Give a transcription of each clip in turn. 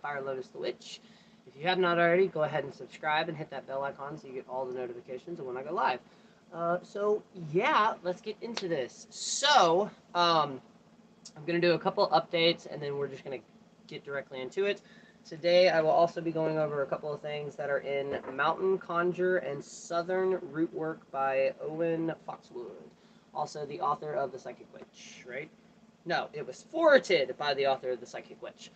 Fire Lotus the Witch. If you have not already, go ahead and subscribe and hit that bell icon so you get all the notifications of when I go live. Let's get into this. I'm going to do a couple updates and then we're just going to get directly into it. Today, I will also be going over a couple of things that are in Mountain Conjure and Southern Root Work by Owen Foxwood, also the author of The Psychic Witch, right? No, it was forwarded by the author of The Psychic Witch.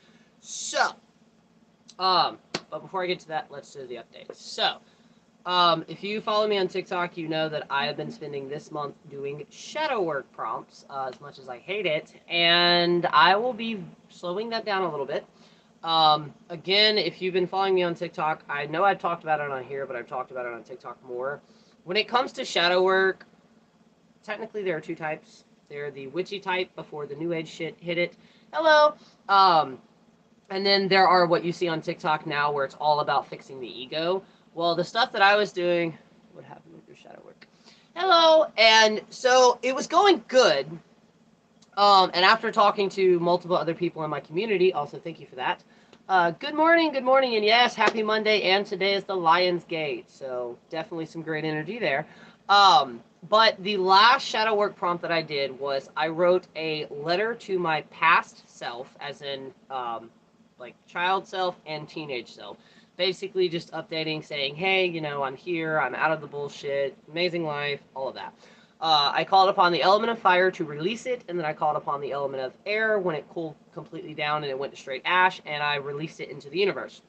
But before I get to that, let's do the updates. If you follow me on TikTok, you know that I have been spending this month doing shadow work prompts, as much as I hate it, and I will be slowing that down a little bit. Again, if you've been following me on TikTok, I know I've talked about it on here, but I've talked about it on TikTok more. When it comes to shadow work, technically there are two types. They're the witchy type before the new age shit hit it. Hello! And then there are what you see on TikTok now where it's all about fixing the ego. Well, the stuff that I was doing... What happened with your shadow work? Hello! And so it was going good. And after talking to multiple other people in my community, also thank you for that. Good morning, and yes, happy Monday, and today is the Lion's Gate, so definitely some great energy there. But the last shadow work prompt that I did was I wrote a letter to my past self, as in, like, child self and teenage self. Basically just updating, saying, hey, you know, I'm here, I'm out of the bullshit, amazing life, all of that. I called upon the element of fire to release it, and then I called upon the element of air when it cooled completely down and it went to straight ash, and I released it into the universe.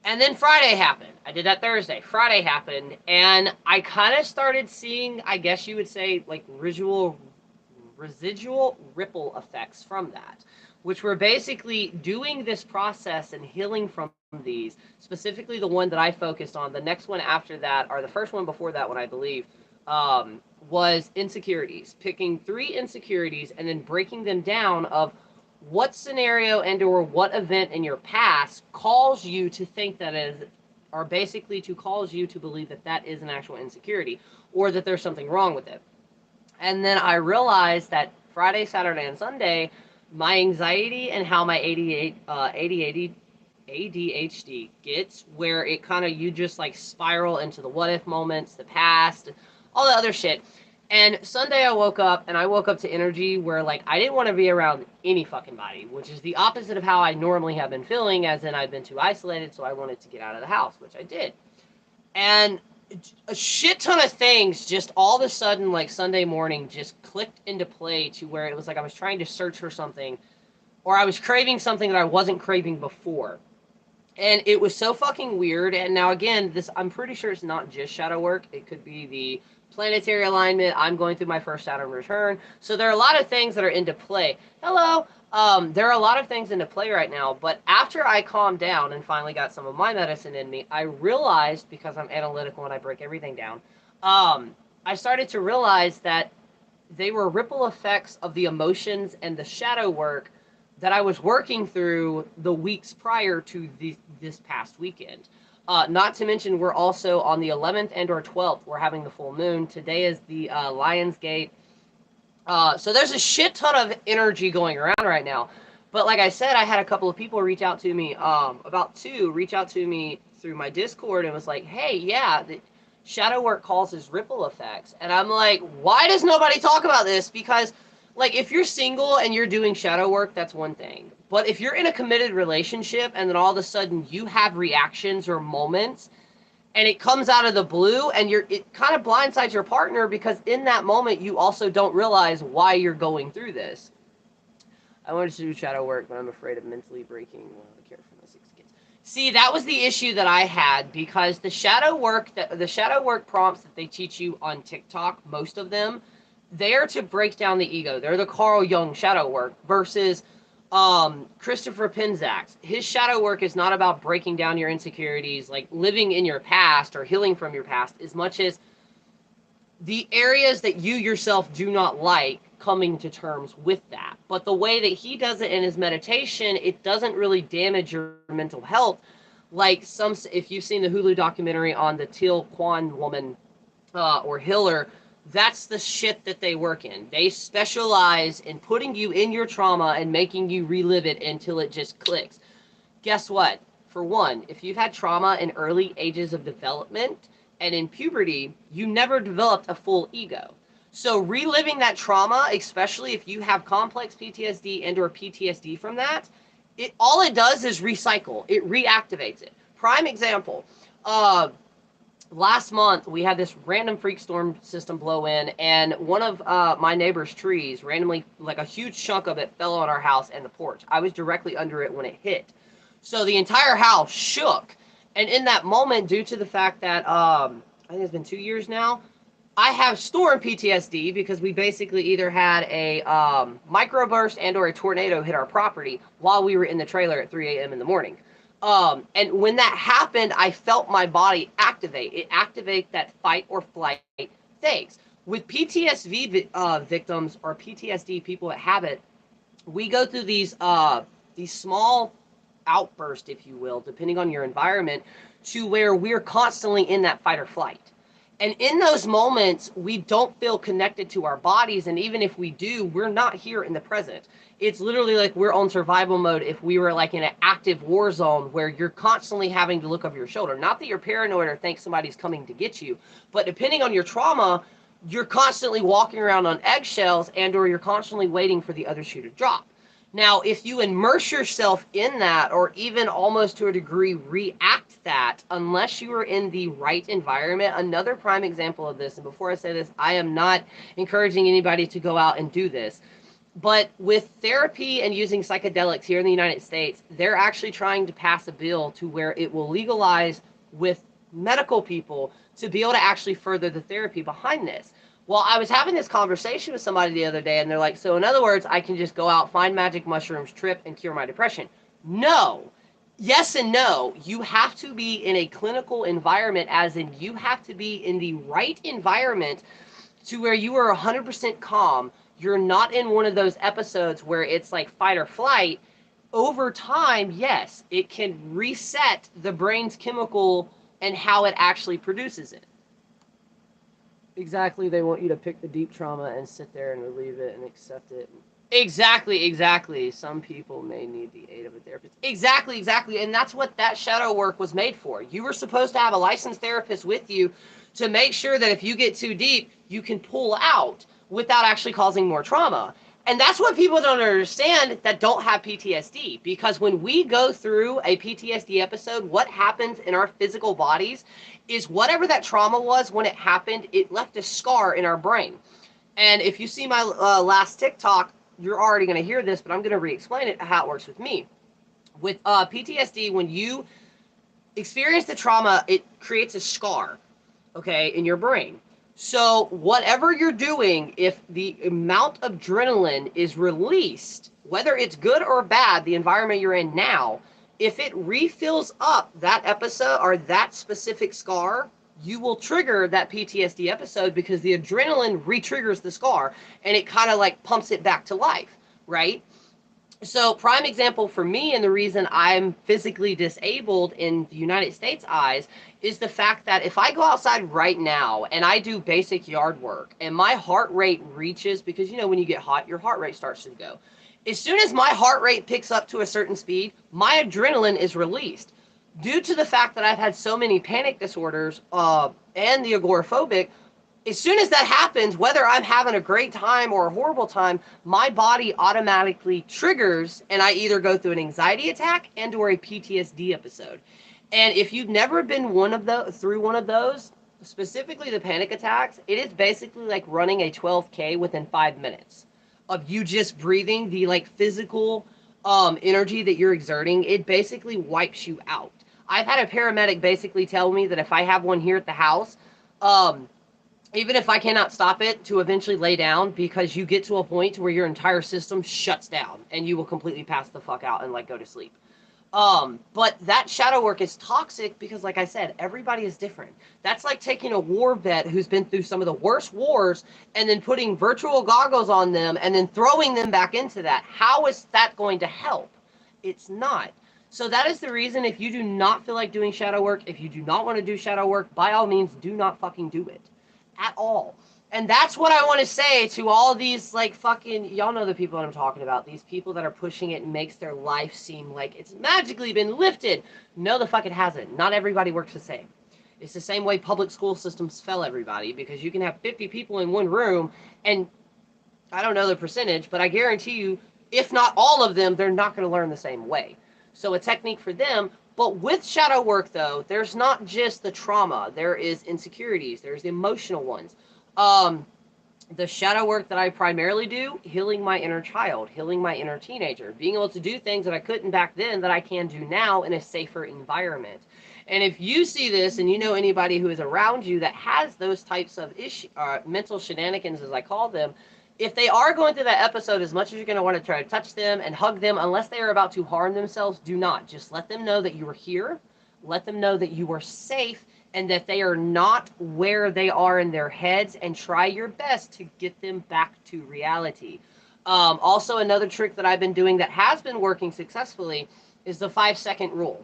And then Friday happened. I did that Thursday. Friday happened, and I kind of started seeing, I guess you would say, like, residual ripple effects from that, which were basically doing this process and healing from these, specifically the one that I focused on. The next one after that, or the first one before that one, I believe, was insecurities. Picking 3 insecurities and then breaking them down of what scenario and or what event in your past calls you to think that is, or basically to cause you to believe that that is an actual insecurity, or that there's something wrong with it. And then I realized that Friday, Saturday, and Sunday, my anxiety and how my ADHD gets, where it kind of, you just like spiral into the what if moments, the past, all the other shit. And Sunday I woke up to energy where, like, I didn't want to be around any fucking body, which is the opposite of how I normally have been feeling, as in I've been too isolated, so I wanted to get out of the house, which I did. And a shit ton of things just all of a sudden, like, Sunday morning just clicked into play to where it was like I was trying to search for something, or I was craving something that I wasn't craving before. And it was so fucking weird. And now, again, this, I'm pretty sure it's not just shadow work. It could be the planetary alignment. I'm going through my first Saturn return. So there are a lot of things that are into play. Hello. There are a lot of things into play right now. But after I calmed down and finally got some of my medicine in me, I realized, because I'm analytical and I break everything down, I started to realize that they were ripple effects of the emotions and the shadow work that I was working through the weeks prior to this past weekend. Not to mention, we're also on the 11th and or 12th, we're having the full moon. Today is the Lion's Gate. So there's a shit ton of energy going around right now. But like I said, I had a couple of people reach out to me, about 2 reach out to me through my Discord and was like, hey, yeah, the shadow work causes ripple effects. And I'm like, why does nobody talk about this? Because, like, if you're single and you're doing shadow work, that's one thing. But if you're in a committed relationship and then all of a sudden you have reactions or moments and it comes out of the blue and it kind of blindsides your partner, because in that moment you also don't realize why you're going through this. I wanted to do shadow work, but I'm afraid of mentally breaking the care for my 6 kids. See, that was the issue that I had, because the shadow work prompts that they teach you on TikTok, most of them, they are to break down the ego. They're the Carl Jung shadow work versus Christopher Pinzak's. His shadow work is not about breaking down your insecurities, like living in your past or healing from your past, as much as the areas that you yourself do not like, coming to terms with that. But the way that he does it in his meditation, it doesn't really damage your mental health. Like if you've seen the Hulu documentary on the Teal Kwan woman, or Hiller, that's the shit that they work in. They specialize in putting you in your trauma and making you relive it until it just clicks. Guess what? For one, if you've had trauma in early ages of development and in puberty, you never developed a full ego. So reliving that trauma, especially if you have complex PTSD and or PTSD from that, it all it does is recycle. It reactivates it. Prime example. Last month we had this random freak storm system blow in, and one of my neighbor's trees randomly, like a huge chunk of it, fell on our house and the porch. I was directly under it when it hit, so the entire house shook. And in that moment, due to the fact that I think it's been 2 years now, I have storm PTSD because we basically either had a microburst and or a tornado hit our property while we were in the trailer at 3 a.m. in the morning. And when that happened, I felt my body activate. It activates that fight or flight phase. With PTSD victims or PTSD people that have it, we go through these small outbursts, if you will, depending on your environment, to where we're constantly in that fight or flight. And in those moments, we don't feel connected to our bodies. And even if we do, we're not here in the present. It's literally like we're on survival mode if we were like in an active war zone where you're constantly having to look over your shoulder. Not that you're paranoid or think somebody's coming to get you, but depending on your trauma, you're constantly walking around on eggshells and or you're constantly waiting for the other shoe to drop. Now, if you immerse yourself in that, or even almost to a degree react that, unless you are in the right environment, another prime example of this, and before I say this, I am not encouraging anybody to go out and do this, but with therapy and using psychedelics here in the United States, they're actually trying to pass a bill to where it will legalize with medical people to be able to actually further the therapy behind this. Well, I was having this conversation with somebody the other day, and they're like, so in other words, I can just go out, find magic mushrooms, trip, and cure my depression. No. Yes and no. You have to be in a clinical environment, as in you have to be in the right environment to where you are 100% calm. You're not in one of those episodes where it's like fight or flight. Over time, yes, it can reset the brain's chemical and how it actually produces it. Exactly, they want you to pick the deep trauma and sit there and relieve it and accept it. Exactly, exactly. Some people may need the aid of a therapist. Exactly, exactly. And that's what that shadow work was made for. You were supposed to have a licensed therapist with you to make sure that if you get too deep, you can pull out without actually causing more trauma. And that's what people don't understand that don't have PTSD. Because when we go through a PTSD episode, what happens in our physical bodies is whatever that trauma was when it happened, it left a scar in our brain. And if you see my last TikTok, you're already going to hear this, but I'm going to re-explain it, how it works with me. With PTSD, when you experience the trauma, it creates a scar, okay, in your brain. So whatever you're doing, if the amount of adrenaline is released, whether it's good or bad, the environment you're in now, if it refills up that episode or that specific scar, you will trigger that PTSD episode because the adrenaline re-triggers the scar and it kind of like pumps it back to life, right? So prime example for me, and the reason I'm physically disabled in the United States eyes, is the fact that if I go outside right now and I do basic yard work and my heart rate reaches, because you know when you get hot, your heart rate starts to go. As soon as my heart rate picks up to a certain speed, my adrenaline is released. Due to the fact that I've had so many panic disorders and the agoraphobic, as soon as that happens, whether I'm having a great time or a horrible time, my body automatically triggers and I either go through an anxiety attack and or a PTSD episode. And if you've never been through one of those, specifically the panic attacks, it is basically like running a 12K within 5 minutes of you just breathing the like physical energy that you're exerting. It basically wipes you out. I've had a paramedic basically tell me that if I have one here at the house, even if I cannot stop it, to eventually lay down, because you get to a point where your entire system shuts down and you will completely pass the fuck out and like go to sleep. But that shadow work is toxic because, like I said, everybody is different. That's like taking a war vet who's been through some of the worst wars and then putting virtual goggles on them and then throwing them back into that. How is that going to help? It's not. So that is the reason, if you do not feel like doing shadow work, if you do not want to do shadow work, by all means, do not fucking do it. At all. And that's what I want to say to all these, like, fucking, y'all know the people that I'm talking about. These people that are pushing it and makes their life seem like it's magically been lifted. No, the fuck it hasn't. Not everybody works the same. It's the same way public school systems fail everybody, because you can have 50 people in one room, and I don't know the percentage, but I guarantee you, if not all of them, they're not going to learn the same way. So a technique for them. But with shadow work, though, there's not just the trauma. There is insecurities. There's the emotional ones. Um, the shadow work that I primarily do, healing my inner child, healing my inner teenager, being able to do things that I couldn't back then that I can do now in a safer environment. And if you see this and you know anybody who is around you that has those types of mental shenanigans, as I call them, if they are going through that episode, as much as you're going to want to try to touch them and hug them, unless they are about to harm themselves, do not. Just let them know that you are here. Let them know that you are safe and that they are not where they are in their heads, and try your best to get them back to reality. Also, another trick that I've been doing that has been working successfully is the 5-second rule,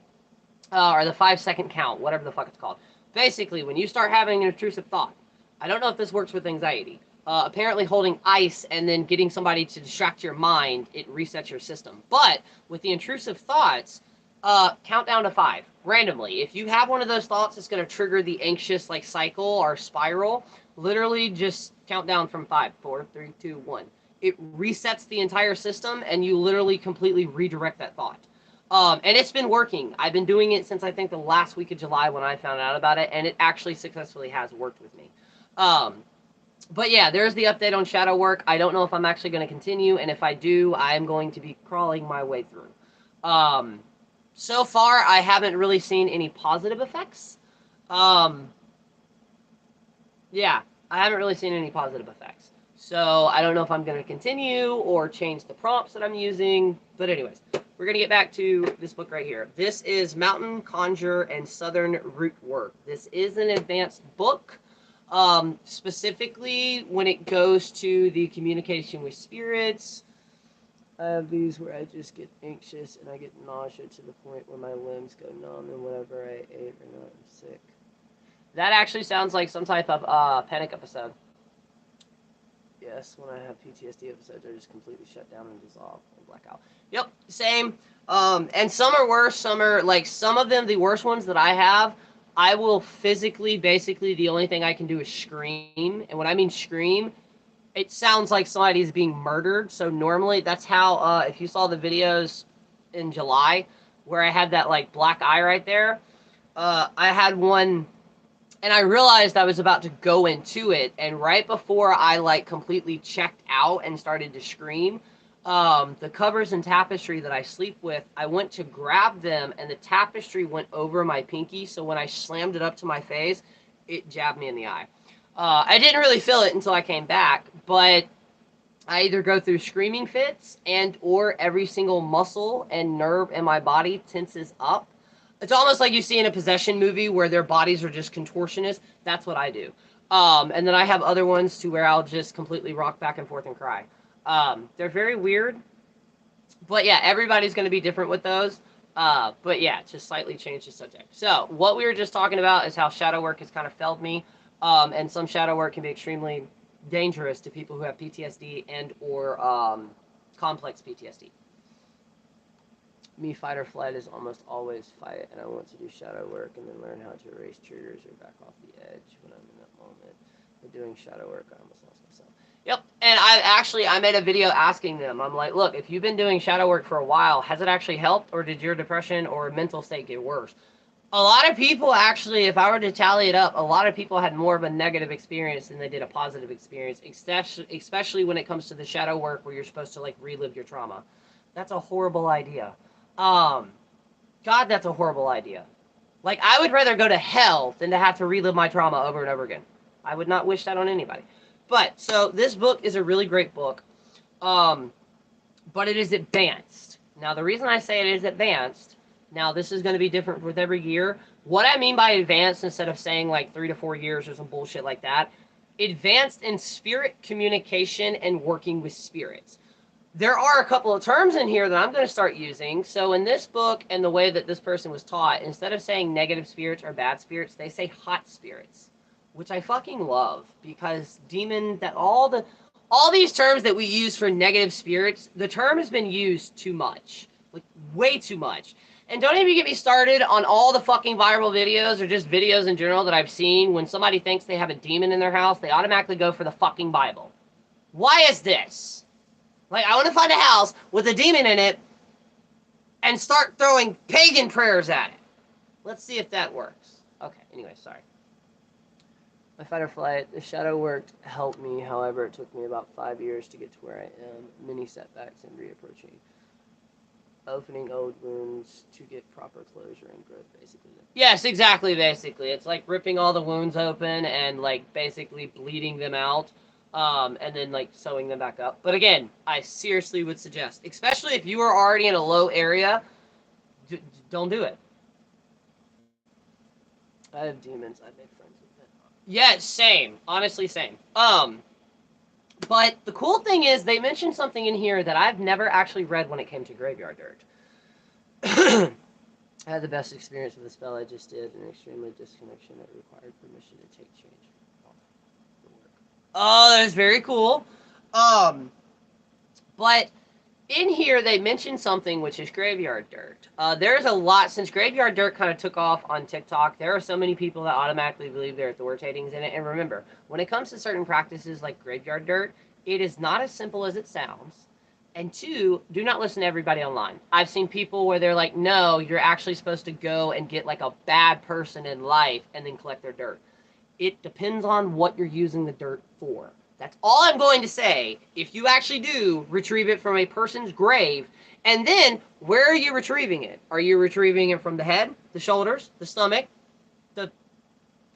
or the 5-second count, whatever the fuck it's called. Basically, when you start having an intrusive thought, I don't know if this works with anxiety. Apparently, holding ice and then getting somebody to distract your mind, it resets your system. But with the intrusive thoughts, count down to 5 randomly. If you have one of those thoughts that's going to trigger the anxious like cycle or spiral, literally just count down from 5, 4, 3, 2, 1. It resets the entire system, and you literally completely redirect that thought. And it's been working. I've been doing it since I think the last week of July when I found out about it, and it actually successfully has worked with me. But yeah, there's the update on shadow work. I don't know if I'm actually going to continue, and if I do, I'm going to be crawling my way through. So far, I haven't really seen any positive effects. Yeah, I haven't really seen any positive effects. So I don't know if I'm going to continue or change the prompts that I'm using. But anyways, we're going to get back to this book right here. This is Mountain Conjure and Southern Root Work. This is an advanced book. Specifically when it goes to the communication with spirits. I have these where I just get anxious and I get nausea to the point where my limbs go numb and whatever I ate or not, I'm sick. That actually sounds like some type of panic episode. Yes, when I have PTSD episodes, I just completely shut down and dissolve and black out. Yep, same. And some are worse. Some are like, some of them, the worst ones that I have, I will physically, basically, the only thing I can do is scream. And when I mean scream, it sounds like somebody's being murdered. So normally, that's how, if you saw the videos in July, where I had that, like, black eye right there, I had one, and I realized I was about to go into it, and right before I, like, completely checked out and started to scream, the covers and tapestry that I sleep with, I went to grab them, and the tapestry went over my pinky, so when I slammed it up to my face, it jabbed me in the eye. I didn't really feel it until I came back, but I either go through screaming fits and or every single muscle and nerve in my body tenses up. It's almost like you see in a possession movie where their bodies are just contortionist. That's what I do. And then I have other ones to where I'll just completely rock back and forth and cry. They're very weird. But yeah, everybody's going to be different with those. But yeah, just slightly change the subject. So what we were just talking about is how shadow work has kind of failed me. And some shadow work can be extremely dangerous to people who have PTSD and or complex PTSD. Me, fight or flight is almost always fight, and I want to do shadow work and then learn how to erase triggers or back off the edge when I'm in that moment. But doing shadow work, I almost lost myself. Yep, and I made a video asking them. I'm like, look, if you've been doing shadow work for a while, has it actually helped, or did your depression or mental state get worse? A lot of people actually, if I were to tally it up, a lot of people had more of a negative experience than they did a positive experience, especially when it comes to the shadow work where you're supposed to, like, relive your trauma. That's a horrible idea. God, that's a horrible idea. Like, I would rather go to hell than to have to relive my trauma over and over again. I would not wish that on anybody. But, so, this book is a really great book. But it is advanced. Now, the reason I say it is advanced, now this is going to be different with every year. What I mean by advanced, instead of saying like 3 to 4 years or some bullshit like that, advanced in spirit communication and working with spirits. There are a couple of terms in here that I'm going to start using. So in this book and the way that this person was taught, instead of saying negative spirits or bad spirits, they say hot spirits. which I fucking love, because demon, that all these terms that we use for negative spirits, the term has been used too much, like way too much. And don't even get me started on all the fucking viral videos or just videos in general that I've seen. When somebody thinks they have a demon in their house, they automatically go for the fucking Bible. Why is this? Like, I want to find a house with a demon in it and start throwing pagan prayers at it. Let's see if that works. Okay, anyway, sorry. My fight or flight, the shadow work helped me. However, it took me about 5 years to get to where I am. Many setbacks and reapproaching. Opening old wounds to get proper closure and growth, basically. Yes, exactly, basically. It's like ripping all the wounds open and, like, basically bleeding them out, and then, like, sewing them back up. But again, I seriously would suggest, especially if you are already in a low area, don't do it. I have demons. I've made friends with them. Yeah, same. Honestly, same. But the cool thing is, they mentioned something in here that I've never actually read when it came to graveyard dirt. I had the best experience with the spell I just did, an extremely disconnection that required permission to take change for work. Oh, that's very cool. But in here they mentioned something, which is graveyard dirt. There's a lot, since graveyard dirt kind of took off on TikTok, there are so many people that automatically believe there are authoritatings in it. And remember, when it comes to certain practices like graveyard dirt, it is not as simple as it sounds. And two, do not listen to everybody online. I've seen people where they're like, no, you're actually supposed to go and get like a bad person in life and then collect their dirt. It depends on what you're using the dirt for. That's all I'm going to say. If you actually do retrieve it from a person's grave, and then where are you retrieving it? Are you retrieving it from the head, the shoulders, the stomach, the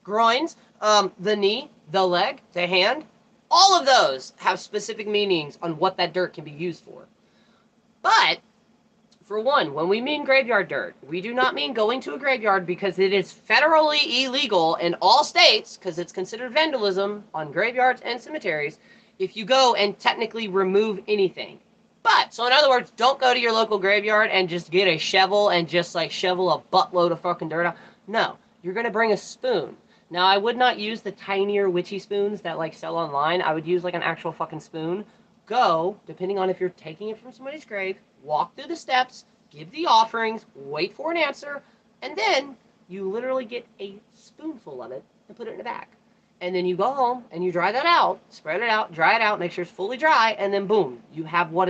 groins, the knee, the leg, the hand? All of those have specific meanings on what that dirt can be used for. But for one, when we mean graveyard dirt, we do not mean going to a graveyard, because it is federally illegal in all states, because it's considered vandalism on graveyards and cemeteries, if you go and technically remove anything. But, so in other words, don't go to your local graveyard and just get a shovel and just like shovel a buttload of fucking dirt out. No, you're going to bring a spoon. Now, I would not use the tinier witchy spoons that like sell online. I would use like an actual fucking spoon. Go, depending on if you're taking it from somebody's grave, walk through the steps, give the offerings, wait for an answer, and then you literally get a spoonful of it and put it in a bag. And then you go home and you dry that out, spread it out, dry it out, make sure it's fully dry, and then boom, you have what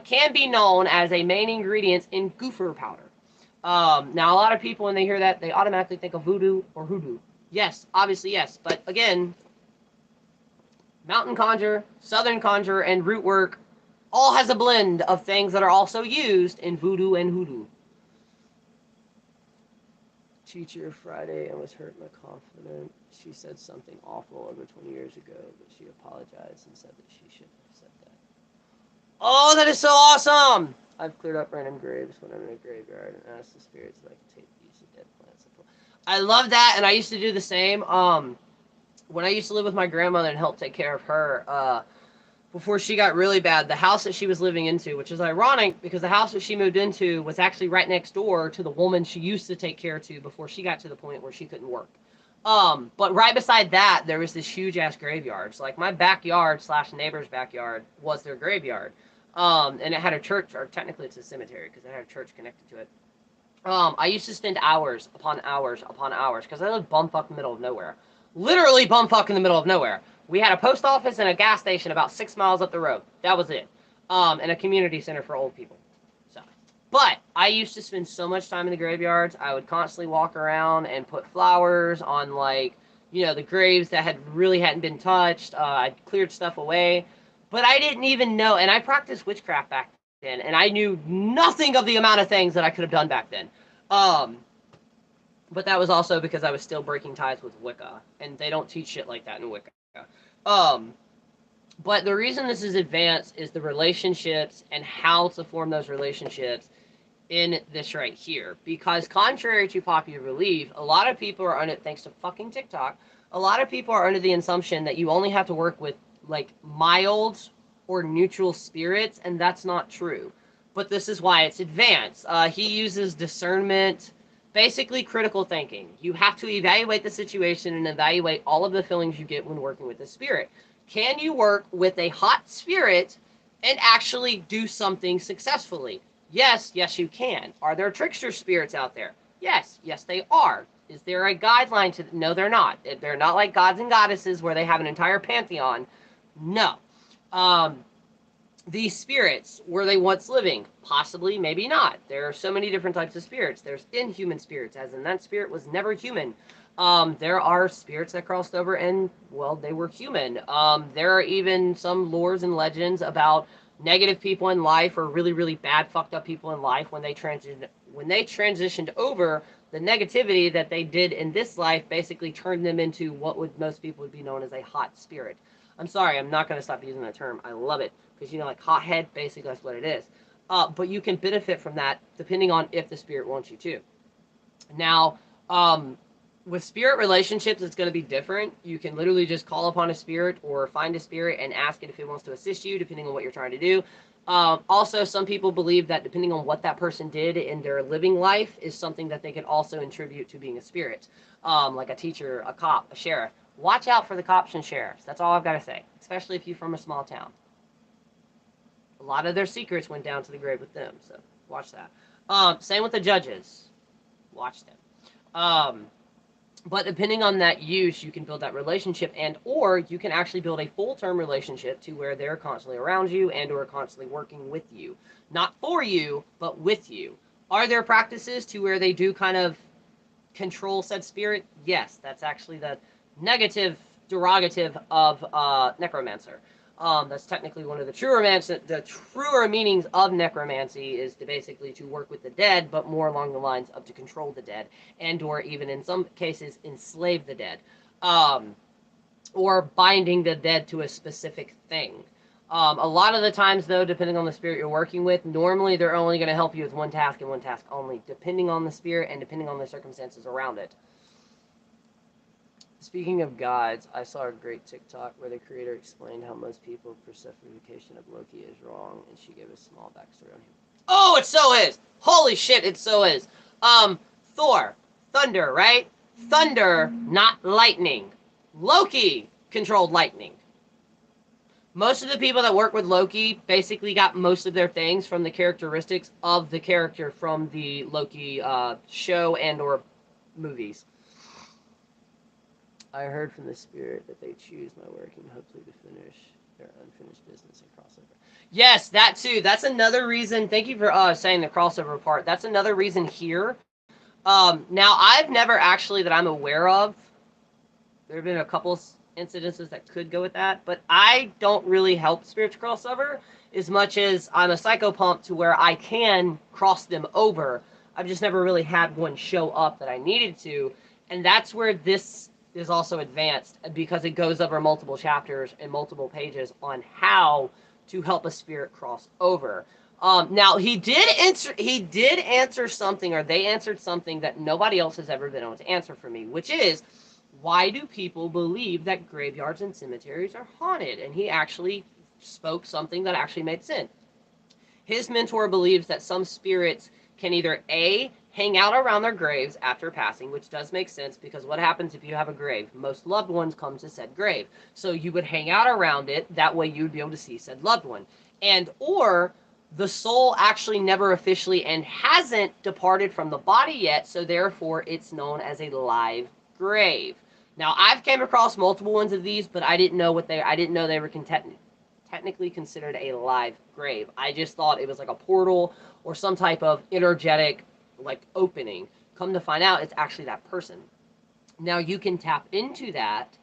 can be known as a main ingredient in goofer powder. Now, a lot of people, when they hear that, they automatically think of voodoo or hoodoo. Yes, obviously yes, but again, mountain conjure, southern conjure, and root work all has a blend of things that are also used in voodoo and hoodoo. Teacher Friday and was hurt my confidence. She said something awful over 20 years ago, but she apologized and said that she shouldn't have said that. Oh, that is so awesome! I've cleared up random graves when I'm in a graveyard and asked the spirits if I can take use of dead plants. I love that, and I used to do the same. When I used to live with my grandmother and help take care of her, before she got really bad, the house that she was living into, which is ironic because the house that she moved into was actually right next door to the woman she used to take care to before she got to the point where she couldn't work. But right beside that, there was this huge ass graveyard. So like my backyard / neighbor's backyard was their graveyard. And it had a church, or technically it's a cemetery because it had a church connected to it. I used to spend hours upon hours upon hours because I lived bumfuck in the middle of nowhere. Literally bumfuck in the middle of nowhere. We had a post office and a gas station about 6 miles up the road. That was it. And a community center for old people. So, but I used to spend so much time in the graveyards. I would constantly walk around and put flowers on, like, you know, the graves that hadn't been touched. I cleared stuff away. But I didn't even know, and I practiced witchcraft back then, and I knew nothing of the amount of things that I could have done back then. But that was also because I was still breaking ties with Wicca, and they don't teach shit like that in Wicca. But the reason this is advanced is the relationships and how to form those relationships in this right here. Because contrary to popular belief, a lot of people are under, thanks to fucking TikTok, a lot of people are under the assumption that you only have to work with, like, mild or neutral spirits, and that's not true. But this is why it's advanced. He uses discernment Basically, critical thinking. You have to evaluate the situation and evaluate all of the feelings you get when working with the spirit. Can you work with a hot spirit and actually do something successfully? Yes, yes, you can. Are there trickster spirits out there? Yes, yes, they are. Is there a guideline to? No, they're not. They're not like gods and goddesses where they have an entire pantheon. No. Um, these spirits, were they once living? Possibly, maybe not. There are so many different types of spirits. There's inhuman spirits, as in that spirit was never human. There are spirits that crossed over and, well, they were human. There are even some lores and legends about negative people in life or really, really bad, fucked up people in life when they transitioned over. The negativity that they did in this life basically turned them into what would most people would be known as a hot spirit. I'm sorry, I'm not going to stop using that term. I love it because, like hothead, basically that's what it is. But you can benefit from that depending on if the spirit wants you to. Now, with spirit relationships, it's going to be different. You can literally just call upon a spirit or find a spirit and ask it if it wants to assist you, depending on what you're trying to do. Also, some people believe that depending on what that person did in their living life is something that they can also attribute to being a spirit, like a teacher, a cop, a sheriff. Watch out for the cops and sheriffs. That's all I've got to say, especially if you're from a small town. A lot of their secrets went down to the grave with them, so watch that. Same with the judges. Watch them. But depending on that use, you can build that relationship, and or you can actually build a full-term relationship to where they're constantly around you and or constantly working with you. Not for you, but with you. Are there practices to where they do kind of control said spirit? Yes, that's actually the negative derogative of necromancer. That's technically one of the truer meanings of necromancy is to basically to work with the dead, but more along the lines of to control the dead, and or even in some cases enslave the dead, or binding the dead to a specific thing. A lot of the times, though, depending on the spirit you're working with, normally they're only going to help you with one task and one task only, depending on the spirit and depending on the circumstances around it. Speaking of gods, I saw a great TikTok where the creator explained how most people's personification of Loki is wrong, and she gave a small backstory on him. Oh, it so is! Holy shit, it so is! Thor. Thunder, right? Thunder, not lightning. Loki controlled lightning. Most of the people that work with Loki basically got most of their things from the characteristics of the character from the Loki show and or movies. I heard from the spirit that they choose my work and hopefully to finish their unfinished business and crossover. Yes, that too. That's another reason. Thank you for saying the crossover part. That's another reason here. Now, I've never actually, that I'm aware of, there have been a couple incidences that could go with that, but I don't really help spirits crossover as much as I'm a psychopomp to where I can cross them over. I've just never really had one show up that I needed to, and that's where this is also advanced because it goes over multiple chapters and multiple pages on how to help a spirit cross over. Now he did answer something, or they answered something that nobody else has ever been able to answer for me, which is, why do people believe that graveyards and cemeteries are haunted? And he actually spoke something that actually made sense. His mentor believes that some spirits can either A, hang out around their graves after passing, which does make sense because what happens if you have a grave? Most loved ones come to said grave. So you would hang out around it, that way you'd be able to see said loved one. And or the soul actually never officially and hasn't departed from the body yet, so therefore it's known as a live grave. Now, I've came across multiple ones of these, but I didn't know they were technically considered a live grave. I just thought it was like a portal or some type of energetic like opening. Come to find out, it's actually that person. Now, you can tap into that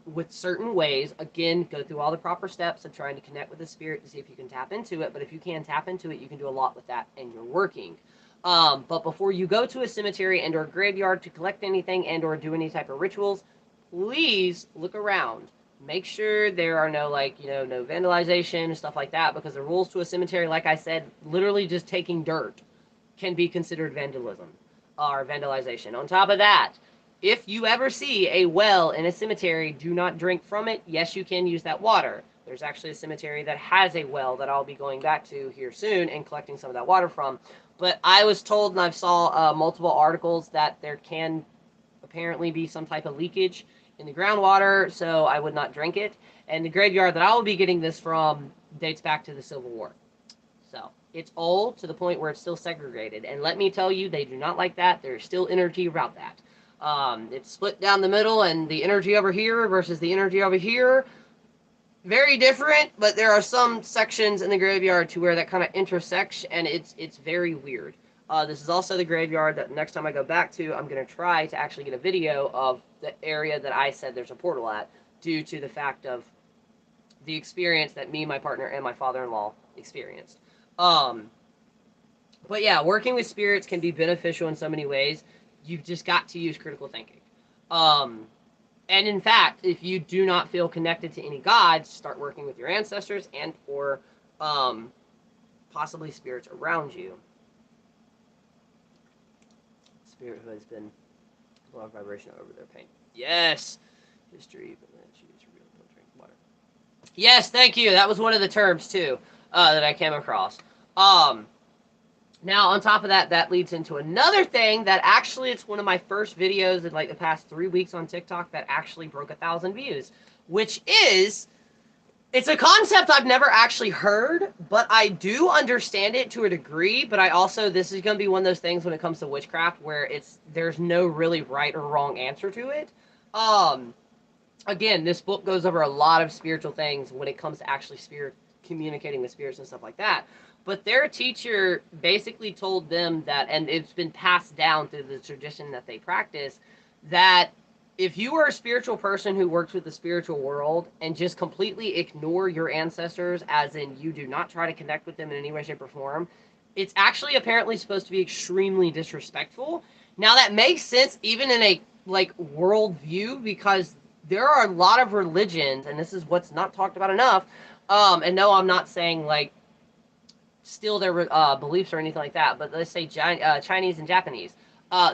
with certain ways. Again, go through all the proper steps of trying to connect with the spirit to see if you can tap into it. But if you can tap into it, you can do a lot with that, and you're working. But before you go to a cemetery and or graveyard to collect anything and or do any type of rituals, please look around. Make sure there are no no vandalization, stuff like that, because the rules to a cemetery, like I said, literally just taking dirt can be considered vandalism or vandalization. On top of that, if you ever see a well in a cemetery, do not drink from it. Yes, you can use that water. There's actually a cemetery that has a well that I'll be going back to here soon and collecting some of that water from. But I was told, and I saw multiple articles, that there can apparently be some type of leakage in the groundwater, so I would not drink it. And the graveyard that I will be getting this from dates back to the Civil War. So it's old to the point where it's still segregated. And let me tell you, they do not like that. There's still energy about that. It's split down the middle, and the energy over here versus the energy over here, very different, but there are some sections in the graveyard to where that kind of intersects, and it's very weird. This is also the graveyard that next time I go back to, I'm going to try to actually get a video of the area that I said there's a portal at, due to the fact of the experience that me, my partner, and my father-in-law experienced. But yeah, working with spirits can be beneficial in so many ways. You've just got to use critical thinking. And in fact, if you do not feel connected to any gods, start working with your ancestors and or possibly spirits around you. Spirit who has been a lot of vibration over their pain. Yes. History, but then choose real, don't drink water. Yes, thank you. That was one of the terms too that I came across. Now, on top of that, that leads into another thing that actually it's one of my first videos in like the past 3 weeks on TikTok that actually broke 1,000 views, which is, it's a concept I've never actually heard, but I do understand it to a degree, but I also, this is going to be one of those things when it comes to witchcraft where there's no really right or wrong answer to it. Again, this book goes over a lot of spiritual things when it comes to actually communicating with spirits and stuff like that. But their teacher basically told them that, and it's been passed down through the tradition that they practice, that if you are a spiritual person who works with the spiritual world and just completely ignore your ancestors, as in you do not try to connect with them in any way, shape, or form, it's actually apparently supposed to be extremely disrespectful. Now that makes sense even in a like world view, because there are a lot of religions, and this is what's not talked about enough. And no, I'm not saying like steal their beliefs or anything like that, but let's say Chinese and Japanese.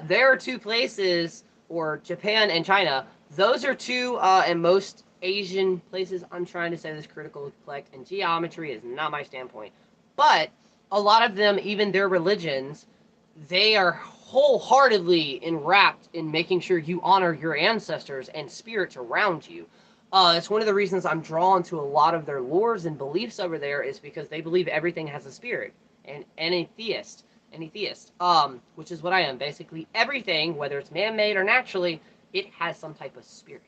There are two places, or Japan and China, those are two, and most Asian places, I'm trying to say this critical collect, and geometry is not my standpoint, but a lot of them, even their religions, they are wholeheartedly enwrapped in making sure you honor your ancestors and spirits around you. It's one of the reasons I'm drawn to a lot of their lores and beliefs over there, is because they believe everything has a spirit. And any theist, which is what I am. Basically, everything, whether it's man-made or naturally, it has some type of spirit.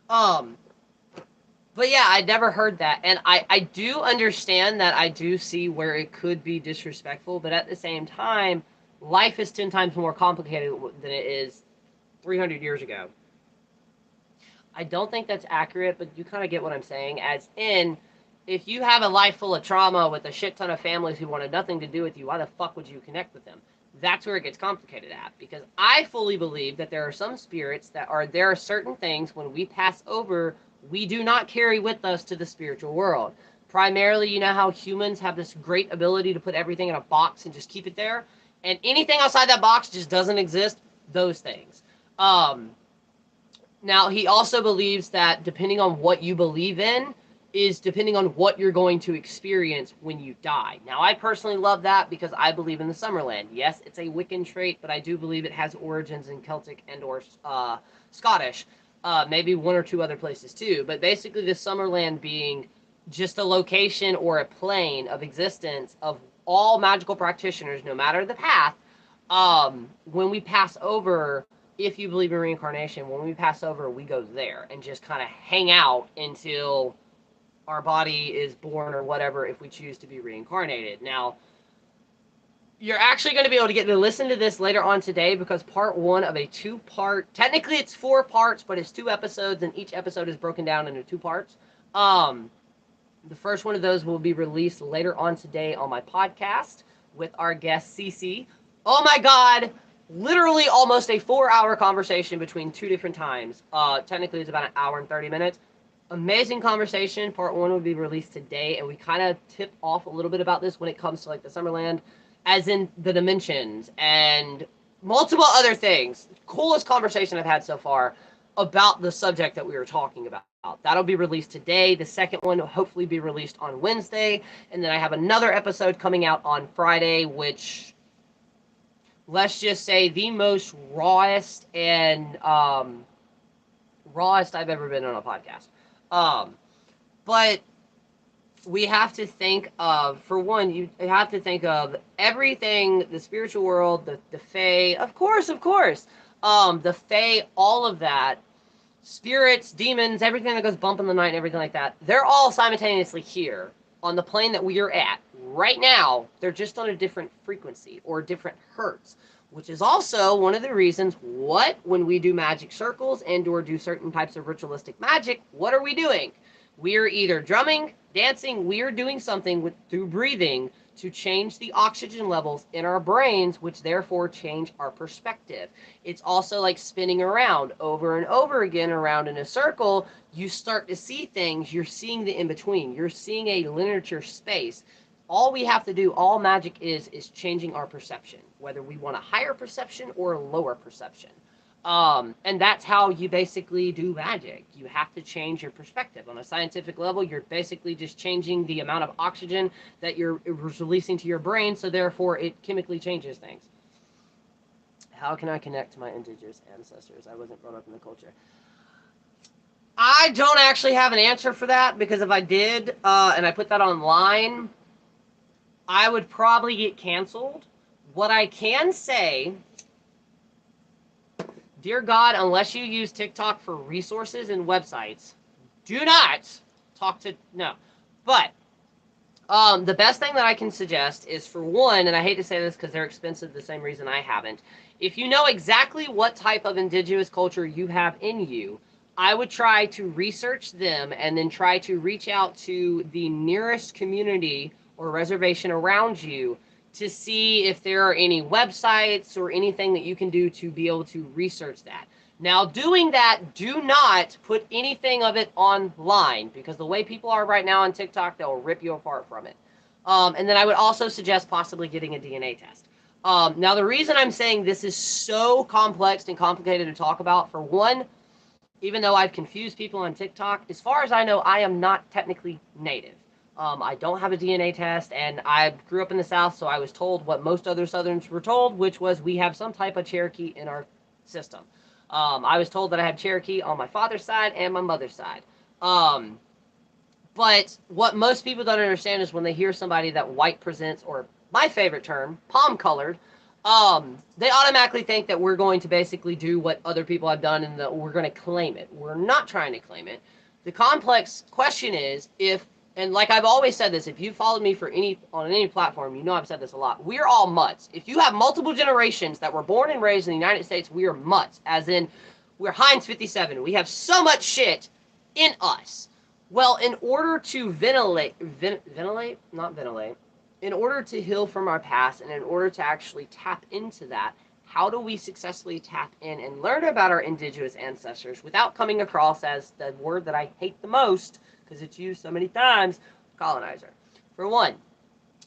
But yeah, I'd never heard that. And I do understand that. I do see where it could be disrespectful, but at the same time, life is 10 times more complicated than it is 300 years ago. I don't think that's accurate, but you kind of get what I'm saying. As in, if you have a life full of trauma with a shit ton of families who wanted nothing to do with you, why the fuck would you connect with them? That's where it gets complicated at. Because I fully believe that there are some spirits there are certain things when we pass over, we do not carry with us to the spiritual world. Primarily, you know how humans have this great ability to put everything in a box and just keep it there? And anything outside that box just doesn't exist. Those things. Now, he also believes that depending on what you believe in is depending on what you're going to experience when you die. Now, I personally love that because I believe in the Summerland. Yes, it's a Wiccan trait, but I do believe it has origins in Celtic and or Scottish. Maybe one or two other places too. But basically, the Summerland being just a location or a plane of existence of all magical practitioners, no matter the path. When we pass over, if you believe in reincarnation, when we pass over, we go there and just kind of hang out until our body is born or whatever, if we choose to be reincarnated. Now, you're actually going to be able to get to listen to this later on today, because part one of a 2-part, technically it's 4 parts, but it's 2 episodes, and each episode is broken down into 2 parts. The first one of those will be released later on today on my podcast with our guest, Cece. Oh my God! Literally almost a 4-hour conversation between 2 different times. Technically, it's about 1 hour and 30 minutes. Amazing conversation. Part 1 will be released today, and we kind of tip off a little bit about this when it comes to like the Summerland, as in the dimensions and multiple other things. Coolest conversation I've had so far about the subject that we were talking about. That'll be released today. The second one will hopefully be released on Wednesday, and then I have another episode coming out on Friday, which let's just say, the most rawest and rawest I've ever been on a podcast. But we have to think of, for one, you have to think of everything, the spiritual world, the fae, of course, the fae, all of that, spirits, demons, everything that goes bump in the night and everything like that, they're all simultaneously here on the plane that we are at right now. They're just on a different frequency or different hertz, which is also one of the reasons when we do magic circles and or do certain types of ritualistic magic, what are we doing? We're either drumming, dancing, we're doing something through breathing to change the oxygen levels in our brains, which therefore change our perspective. It's also like spinning around over and over again around in a circle. You start to see things, you're seeing the in-between, you're seeing a linear space. All we have to do, all magic is changing our perception, whether we want a higher perception or a lower perception. And that's how you basically do magic. You have to change your perspective. On a scientific level, you're basically just changing the amount of oxygen that you're releasing to your brain, so therefore it chemically changes things. How can I connect to my indigenous ancestors? I wasn't brought up in the culture. I don't actually have an answer for that, because if I did, and I put that online, I would probably get canceled. What I can say, dear God, unless you use TikTok for resources and websites, do not talk to, no. But the best thing that I can suggest is, for one, and I hate to say this because they're expensive, the same reason I haven't, if you know exactly what type of indigenous culture you have in you, I would try to research them and then try to reach out to the nearest community or reservation around you to see if there are any websites or anything that you can do to be able to research that. Now, doing that, do not put anything of it online, because the way people are right now on TikTok, they'll rip you apart from it. And then I would also suggest possibly getting a DNA test. Now, the reason I'm saying this is so complex and complicated to talk about, for one, even though I've confused people on TikTok, as far as I know, I am not technically native. I don't have a DNA test, and I grew up in the South, so I was told what most other Southerns were told, which was we have some type of Cherokee in our system. I was told that I have Cherokee on my father's side and my mother's side. But what most people don't understand is when they hear somebody that white presents, or my favorite term, palm-colored, they automatically think that we're going to basically do what other people have done and that we're going to claim it. We're not trying to claim it. The complex question is, and like I've always said this, if you've followed me on any platform, you know I've said this a lot. We're all mutts. If you have multiple generations that were born and raised in the United States, we are mutts. As in, we're Heinz 57. We have so much shit in us. Well, in order to in order to heal from our past, and in order to actually tap into that, how do we successfully tap in and learn about our indigenous ancestors without coming across as the word that I hate the most, because it's used so many times, colonizer? For one,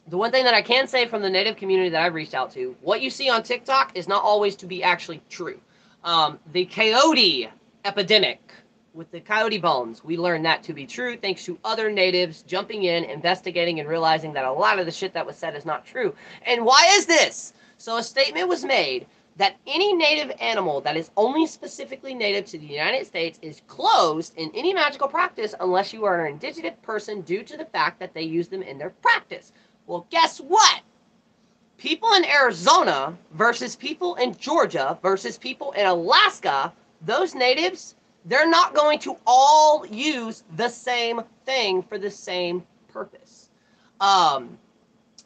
the one thing that I can say from the Native community that I've reached out to, what you see on TikTok is not always to be actually true. The coyote epidemic with the coyote bones, we learned that to be true thanks to other natives jumping in, investigating, and realizing that a lot of the shit that was said is not true. And why is this? So a statement was made that any native animal that is only specifically native to the United States is closed in any magical practice unless you are an indigenous person, due to the fact that they use them in their practice. Well, guess what? People in Arizona versus people in Georgia versus people in Alaska, those natives, they're not going to all use the same thing for the same purpose.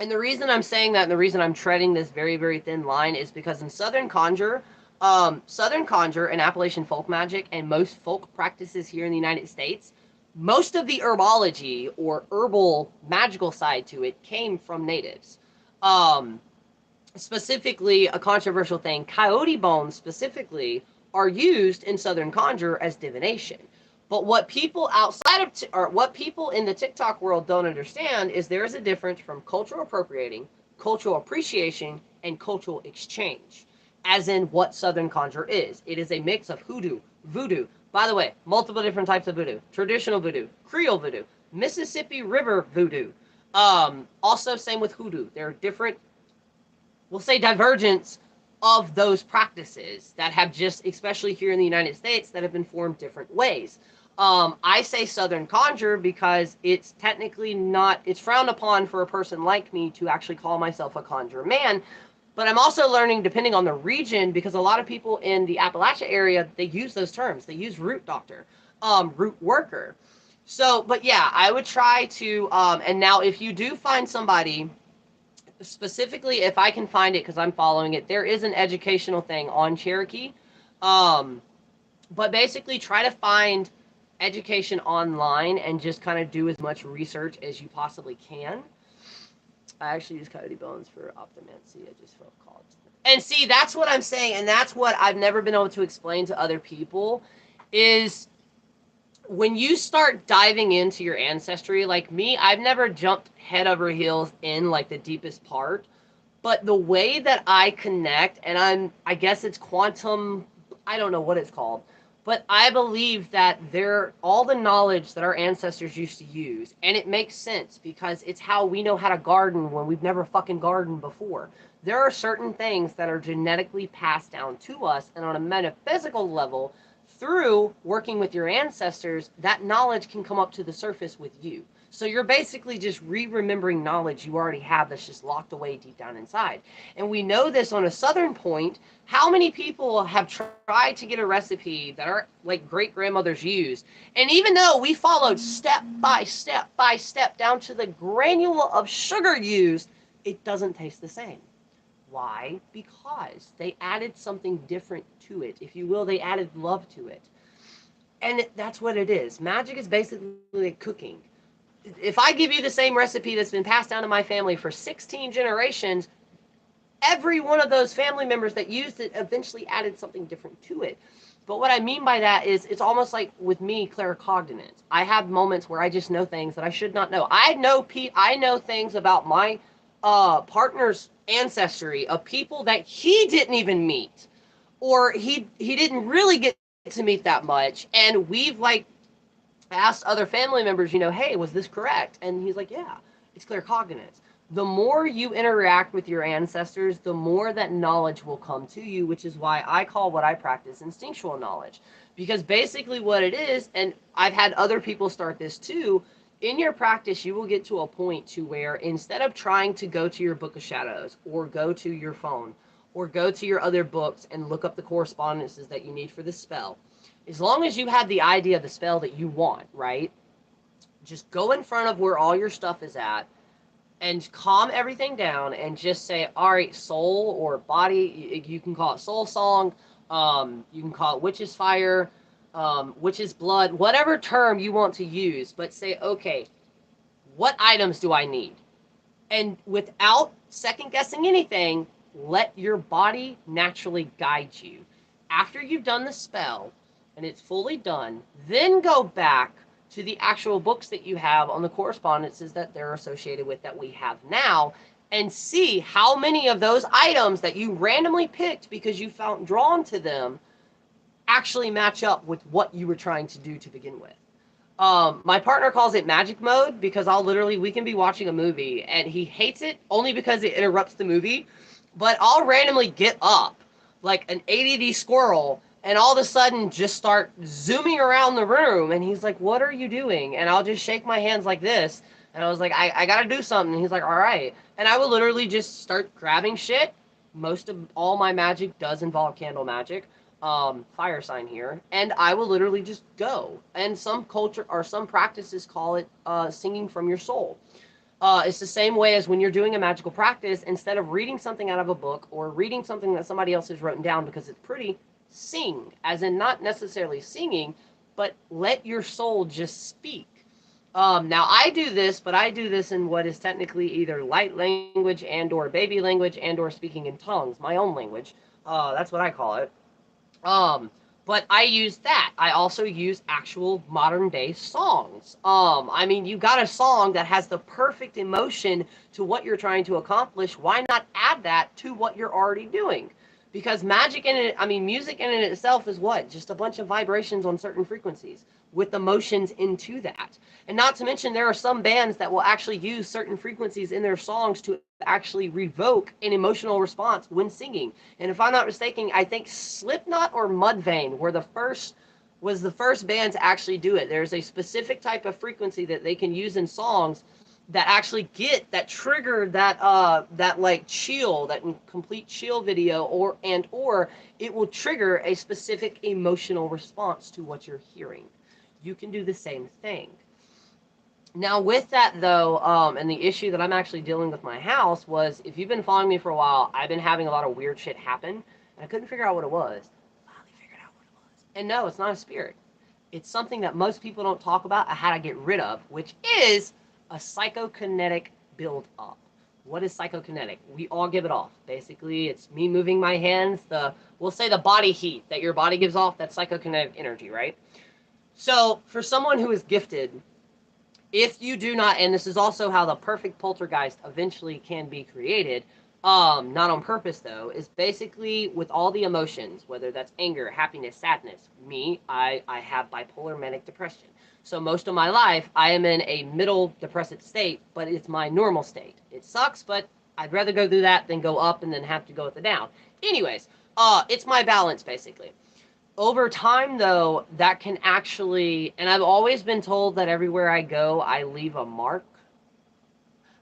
And the reason I'm saying that, and the reason I'm treading this very, very thin line, is because in Southern Conjure and Appalachian folk magic, and most folk practices here in the United States, most of the herbology or herbal magical side to it came from natives. Specifically, a controversial thing, coyote bones specifically are used in Southern Conjure as divination. But what people what people in the TikTok world don't understand is there is a difference from cultural appropriating, cultural appreciation, and cultural exchange. As in what Southern Conjure is. It is a mix of hoodoo, voodoo. By the way, multiple different types of voodoo. Traditional voodoo, Creole voodoo, Mississippi River voodoo. Also, same with hoodoo. There are different, we'll say, divergence of those practices that have just, especially here in the United States, that have been formed different ways. I say Southern Conjure because it's technically not, it's frowned upon for a person like me to actually call myself a conjure man. But I'm also learning, depending on the region, because a lot of people in the Appalachia area, they use those terms. They use root doctor, root worker. So, but yeah, I would try to, and now if you do find somebody, specifically if I can find it, because I'm following it, there is an educational thing on Cherokee. Um, but basically try to find education online and just kind of do as much research as you possibly can. I actually use Coyote Bones for Optimancy. I just felt called. And see, that's what I'm saying, and that's what I've never been able to explain to other people is when you start diving into your ancestry, like me, I've never jumped head over heels in like the deepest part, but the way that I connect, and I guess it's quantum, I don't know what it's called, but I believe that all the knowledge that our ancestors used to use, and it makes sense because it's how we know how to garden when we've never fucking gardened before. There are certain things that are genetically passed down to us, and on a metaphysical level, through working with your ancestors, that knowledge can come up to the surface with you. So you're basically just remembering knowledge you already have that's just locked away deep down inside. And we know this on a southern point. How many people have tried to get a recipe that our like great grandmothers used? And even though we followed step by step down to the granule of sugar used, it doesn't taste the same. Why? Because they added something different to it. If you will, they added love to it. And that's what it is. Magic is basically like cooking. If I give you the same recipe that's been passed down to my family for 16 generations, every one of those family members that used it eventually added something different to it. But what I mean by that is it's almost like with me, claircognizance. I have moments where I just know things that I should not know. I know things about my partner's ancestry of people that he didn't even meet, or he didn't really get to meet that much, and we've like asked other family members, hey, was this correct? And he's like, yeah, it's claircognizance. The more you interact with your ancestors, the more that knowledge will come to you, which is why I call what I practice instinctual knowledge. Because basically what it is, and I've had other people start this too, in your practice, you will get to a point to where instead of trying to go to your book of shadows or go to your phone or go to your other books and look up the correspondences that you need for the spell, as long as you have the idea of the spell that you want, right? Just go in front of where all your stuff is at and calm everything down and just say, all right, soul or body, you can call it soul song, you can call it witch's fire, witch's blood, whatever term you want to use, but say, okay, what items do I need? And without second guessing anything, let your body naturally guide you. After you've done the spell and it's fully done, then go back to the actual books that you have on the correspondences that they're associated with that we have now and see how many of those items that you randomly picked because you felt drawn to them actually match up with what you were trying to do to begin with. My partner calls it magic mode because we can be watching a movie and he hates it only because it interrupts the movie, but I'll randomly get up like an ADD squirrel and all of a sudden just start zooming around the room. And he's like, what are you doing? And I'll just shake my hands like this. And I was like, I got to do something. And he's like, all right. And I will literally just start grabbing shit. Most of all my magic does involve candle magic. Fire sign here. And I will literally just go. And some culture or some practices call it singing from your soul. It's the same way as when you're doing a magical practice, instead of reading something out of a book or reading something that somebody else has written down because it's pretty, sing, as in not necessarily singing, but let your soul just speak. Now I do this, but I do this in what is technically either light language and or baby language and or speaking in tongues, my own language. That's what I call it. Um, but I use that. I also use actual modern day songs. I mean, you got a song that has the perfect emotion to what you're trying to accomplish. Why not add that to what you're already doing? Because magic in it, I mean, music in it itself is what? Just a bunch of vibrations on certain frequencies with emotions into that. And not to mention, there are some bands that will actually use certain frequencies in their songs to actually revoke an emotional response when singing. And if I'm not mistaken, I think Slipknot or Mudvayne was the first band to actually do it. There's a specific type of frequency that they can use in songs that actually get that trigger that like chill, that complete chill video, or it will trigger a specific emotional response to what you're hearing. You can do the same thing. Now with that though, and the issue that I'm actually dealing with my house was, if you've been following me for a while, I've been having a lot of weird shit happen, and I couldn't figure out what it was. Finally figured out what it was. And no, it's not a spirit. It's something that most people don't talk about, how to get rid of, which is a psychokinetic build-up. What is psychokinetic? We all give it off. Basically, it's me moving my hands, we'll say the body heat that your body gives off, that's psychokinetic energy, right? So for someone who is gifted, if you do not, and this is also how the perfect poltergeist eventually can be created, not on purpose though, is basically with all the emotions, whether that's anger, happiness, sadness. I have bipolar manic depression. So most of my life, I am in a middle depressive state, but it's my normal state. It sucks, but I'd rather go through that than go up and then have to go with the down. Anyways, it's my balance basically. Over time though, that can actually, and I've always been told that everywhere I go, I leave a mark.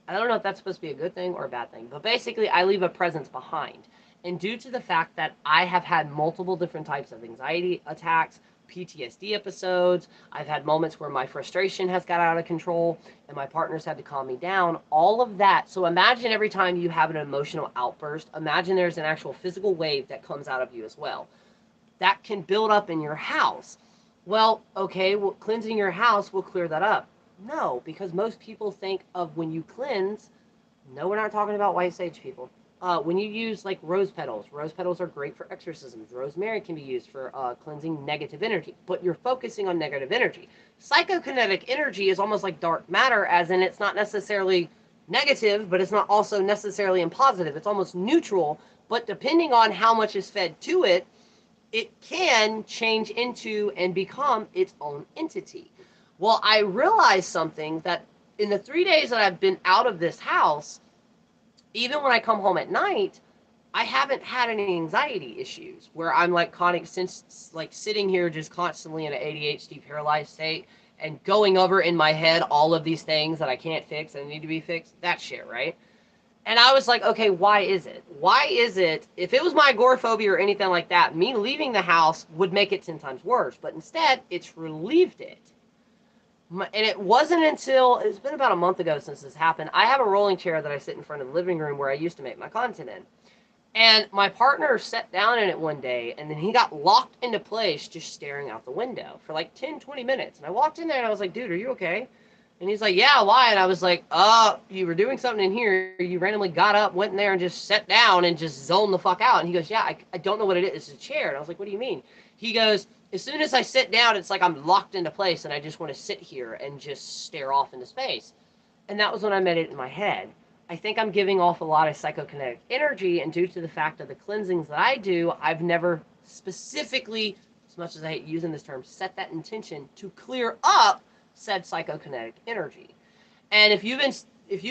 I don't know if that's supposed to be a good thing or a bad thing, but basically I leave a presence behind. And due to the fact that I have had multiple different types of anxiety attacks, PTSD episodes, I've had moments where my frustration has got out of control and my partner's had to calm me down, all of that. So imagine every time you have an emotional outburst, imagine there's an actual physical wave that comes out of you as well. That can build up in your house. Well, okay, well, cleansing your house will clear that up. No, because most people think of when you cleanse, no, we're not talking about white sage, people. When you use like rose petals are great for exorcisms. Rosemary can be used for cleansing negative energy, but you're focusing on negative energy. Psychokinetic energy is almost like dark matter, as in it's not necessarily negative, but it's not also necessarily positive. It's almost neutral, but depending on how much is fed to it, it can change into and become its own entity. Well, I realized something, that in the 3 days that I've been out of this house, even when I come home at night, I haven't had any anxiety issues where I'm like sitting here just constantly in an ADHD paralyzed state and going over in my head all of these things that I can't fix and need to be fixed. That shit, right? And I was like, okay, why is it? Why is it? If it was my agoraphobia or anything like that, me leaving the house would make it 10 times worse. But instead, it's relieved it. And it wasn't until, it's been about a month ago since this happened. I have a rolling chair that I sit in front of the living room where I used to make my content in. And my partner sat down in it one day, and then he got locked into place just staring out the window for like 10, 20 minutes. And I walked in there and I was like, dude, are you okay? And he's like, yeah, why? And I was like, you were doing something in here. You randomly got up, went in there, and just sat down and just zoned the fuck out. And he goes, yeah, I don't know what it is. It's a chair. And I was like, what do you mean? He goes, as soon as I sit down, it's like I'm locked into place, and I just want to sit here and just stare off into space. And that was when I made it in my head. I think I'm giving off a lot of psychokinetic energy, and due to the fact of the cleansings that I do, I've never specifically, as much as I hate using this term, set that intention to clear up said psychokinetic energy. And if you've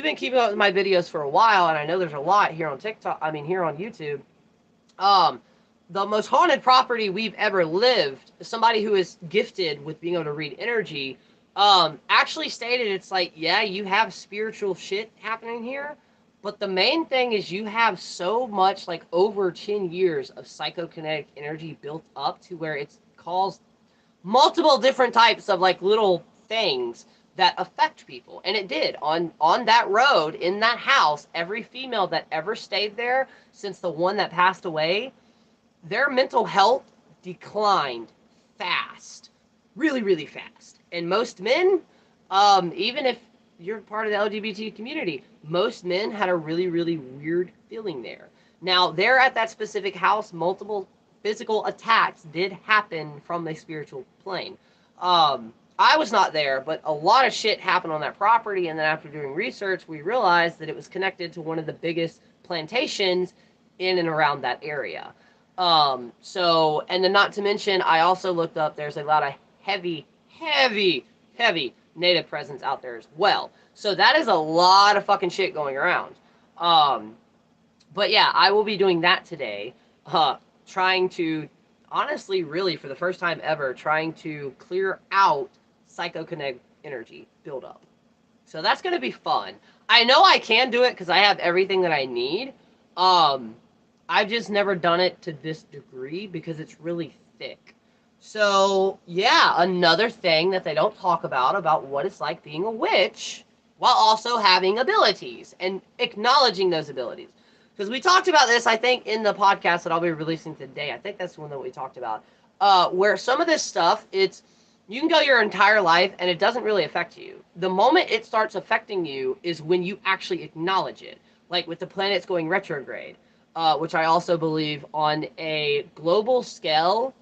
been keeping up with my videos for a while, and I know there's a lot here on here on YouTube, the most haunted property we've ever lived, somebody who is gifted with being able to read energy, actually stated, it's like, yeah, you have spiritual shit happening here, but the main thing is you have so much, like over 10 years of psychokinetic energy built up to where it's caused multiple different types of like little things that affect people. And it did on that road, in that house. Every female that ever stayed there since the one that passed away, their mental health declined fast, really, really fast. And most men, even if you're part of the LGBT community, most men had a really, really weird feeling there. Now, there at that specific house, multiple physical attacks did happen from the spiritual plane. I was not there, but a lot of shit happened on that property, and then after doing research, we realized that it was connected to one of the biggest plantations in and around that area. And then not to mention, I also looked up, there's a lot of heavy, heavy, heavy native presence out there as well. So that is a lot of fucking shit going around. Um, but yeah, I will be doing that today. Trying to, honestly, really, for the first time ever, trying to clear out psychokinetic energy buildup. So that's going to be fun. I know I can do it because I have everything that I need. Um, I've just never done it to this degree because it's really thick. So, yeah, another thing that they don't talk about what it's like being a witch while also having abilities and acknowledging those abilities. Because we talked about this, I think, in the podcast that I'll be releasing today. I think that's the one that we talked about. Where some of this stuff, you can go your entire life and it doesn't really affect you. The moment it starts affecting you is when you actually acknowledge it. Like with the planets going retrograde, which I also believe on a global scale,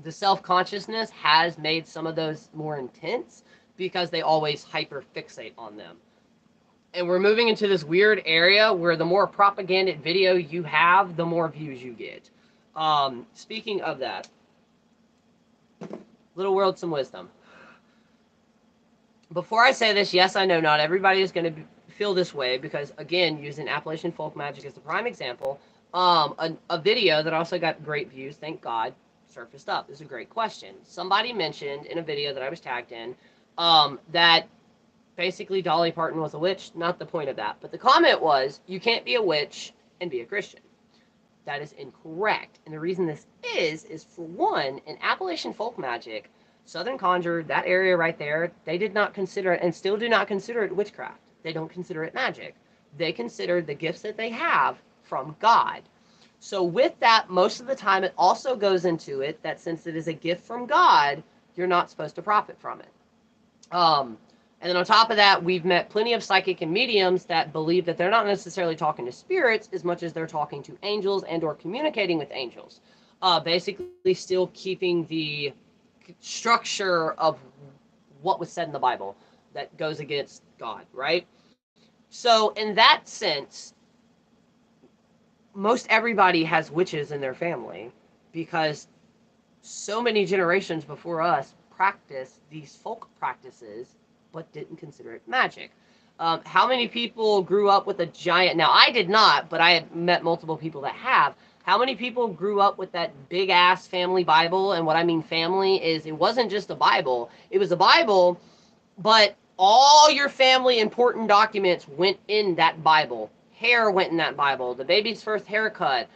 the self-consciousness has made some of those more intense because they always hyper fixate on them. And we're moving into this weird area where the more propaganded video you have, the more views you get. Speaking of that, Little World Some Wisdom. Before I say this, yes, I know not everybody is going to feel this way because, again, using Appalachian folk magic as the prime example, a video that also got great views, thank God, surfaced up. This is a great question. Somebody mentioned in a video that I was tagged in that basically Dolly Parton was a witch. Not the point of that. But the comment was, you can't be a witch and be a Christian. That is incorrect. And the reason this is for one, in Appalachian folk magic, Southern Conjure, that area right there, they did not consider it, and still do not consider it witchcraft. They don't consider it magic. They consider the gifts that they have from God. So with that, most of the time, it also goes into it that since it is a gift from God, you're not supposed to profit from it. And then on top of that, we've met plenty of psychic and mediums that believe that they're not necessarily talking to spirits as much as they're talking to angels and or communicating with angels. Basically still keeping the structure of what was said in the Bible that goes against God, right? So in that sense, most everybody has witches in their family because so many generations before us practiced these folk practices but didn't consider it magic. How many people grew up with a giant... Now, I did not, but I had met multiple people that have. How many people grew up with that big-ass family Bible? And what I mean family is it wasn't just a Bible. It was a Bible, but all your family important documents went in that Bible. Hair went in that Bible. The baby's first haircut.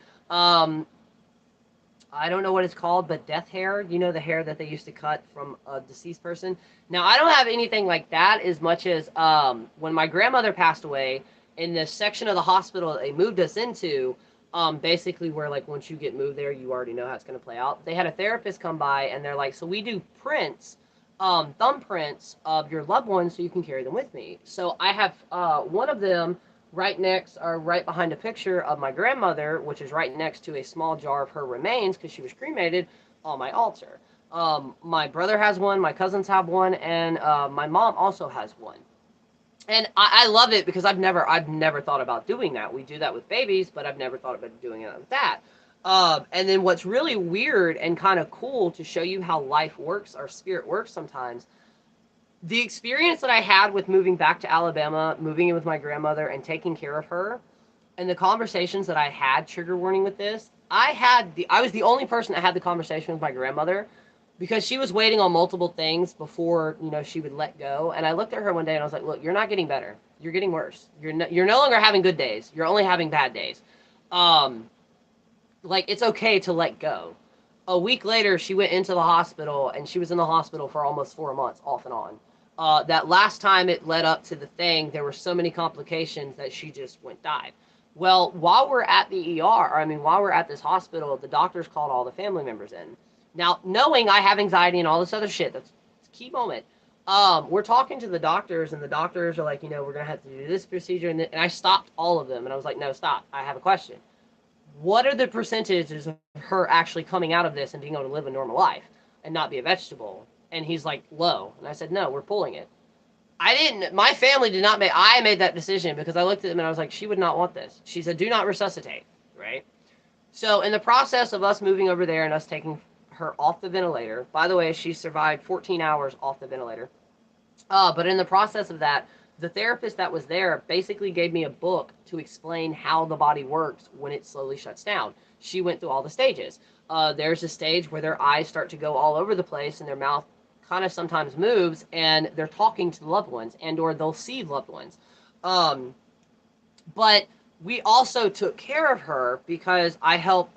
I don't know what it's called, but death hair, you know, the hair that they used to cut from a deceased person. Now, I don't have anything like that as much as when my grandmother passed away, in the section of the hospital they moved us into, basically where, like, once you get moved there, you already know how it's going to play out. They had a therapist come by, and they're like, so we do prints, thumbprints of your loved ones so you can carry them with me. So I have one of them right behind a picture of my grandmother, which is right next to a small jar of her remains because she was cremated on my altar. My brother has one, my cousins have one, and my mom also has one. And I love it because I've never thought about doing that. We do that with babies, but I've never thought about doing it with that. And then what's really weird and kind of cool to show you how life works, or spirit works sometimes, the experience that I had with moving back to Alabama, moving in with my grandmother and taking care of her, and the conversations that I had, trigger warning with this, I was the only person that had the conversation with my grandmother because she was waiting on multiple things before, you know, she would let go. And I looked at her one day and I was like, look, you're not getting better. You're getting worse. You're no longer having good days. You're only having bad days. Like, it's okay to let go. A week later, she went into the hospital, and she was in the hospital for almost 4 months, off and on. That last time it led up to the thing, there were so many complications that she just died. Well, while we're at the while we're at this hospital, the doctors called all the family members in. Now, knowing I have anxiety and all this other shit, that's a key moment. We're talking to the doctors, and the doctors are like, you know, we're going to have to do this procedure. And I stopped all of them, and I was like, no, stop. I have a question. What are the percentages of her actually coming out of this and being able to live a normal life and not be a vegetable? And he's like, low. And I said, no, we're pulling it. My family did not I made that decision because I looked at them and I was like, she would not want this. She said, do not resuscitate, right? So in the process of us moving over there and us taking her off the ventilator, by the way, she survived 14 hours off the ventilator. But in the process of that, the therapist that was there basically gave me a book to explain how the body works when it slowly shuts down. She went through all the stages. There's a stage where their eyes start to go all over the place and their mouth kind of sometimes moves and they're talking to the loved ones and or they'll see loved ones. Um, but we also took care of her because I helped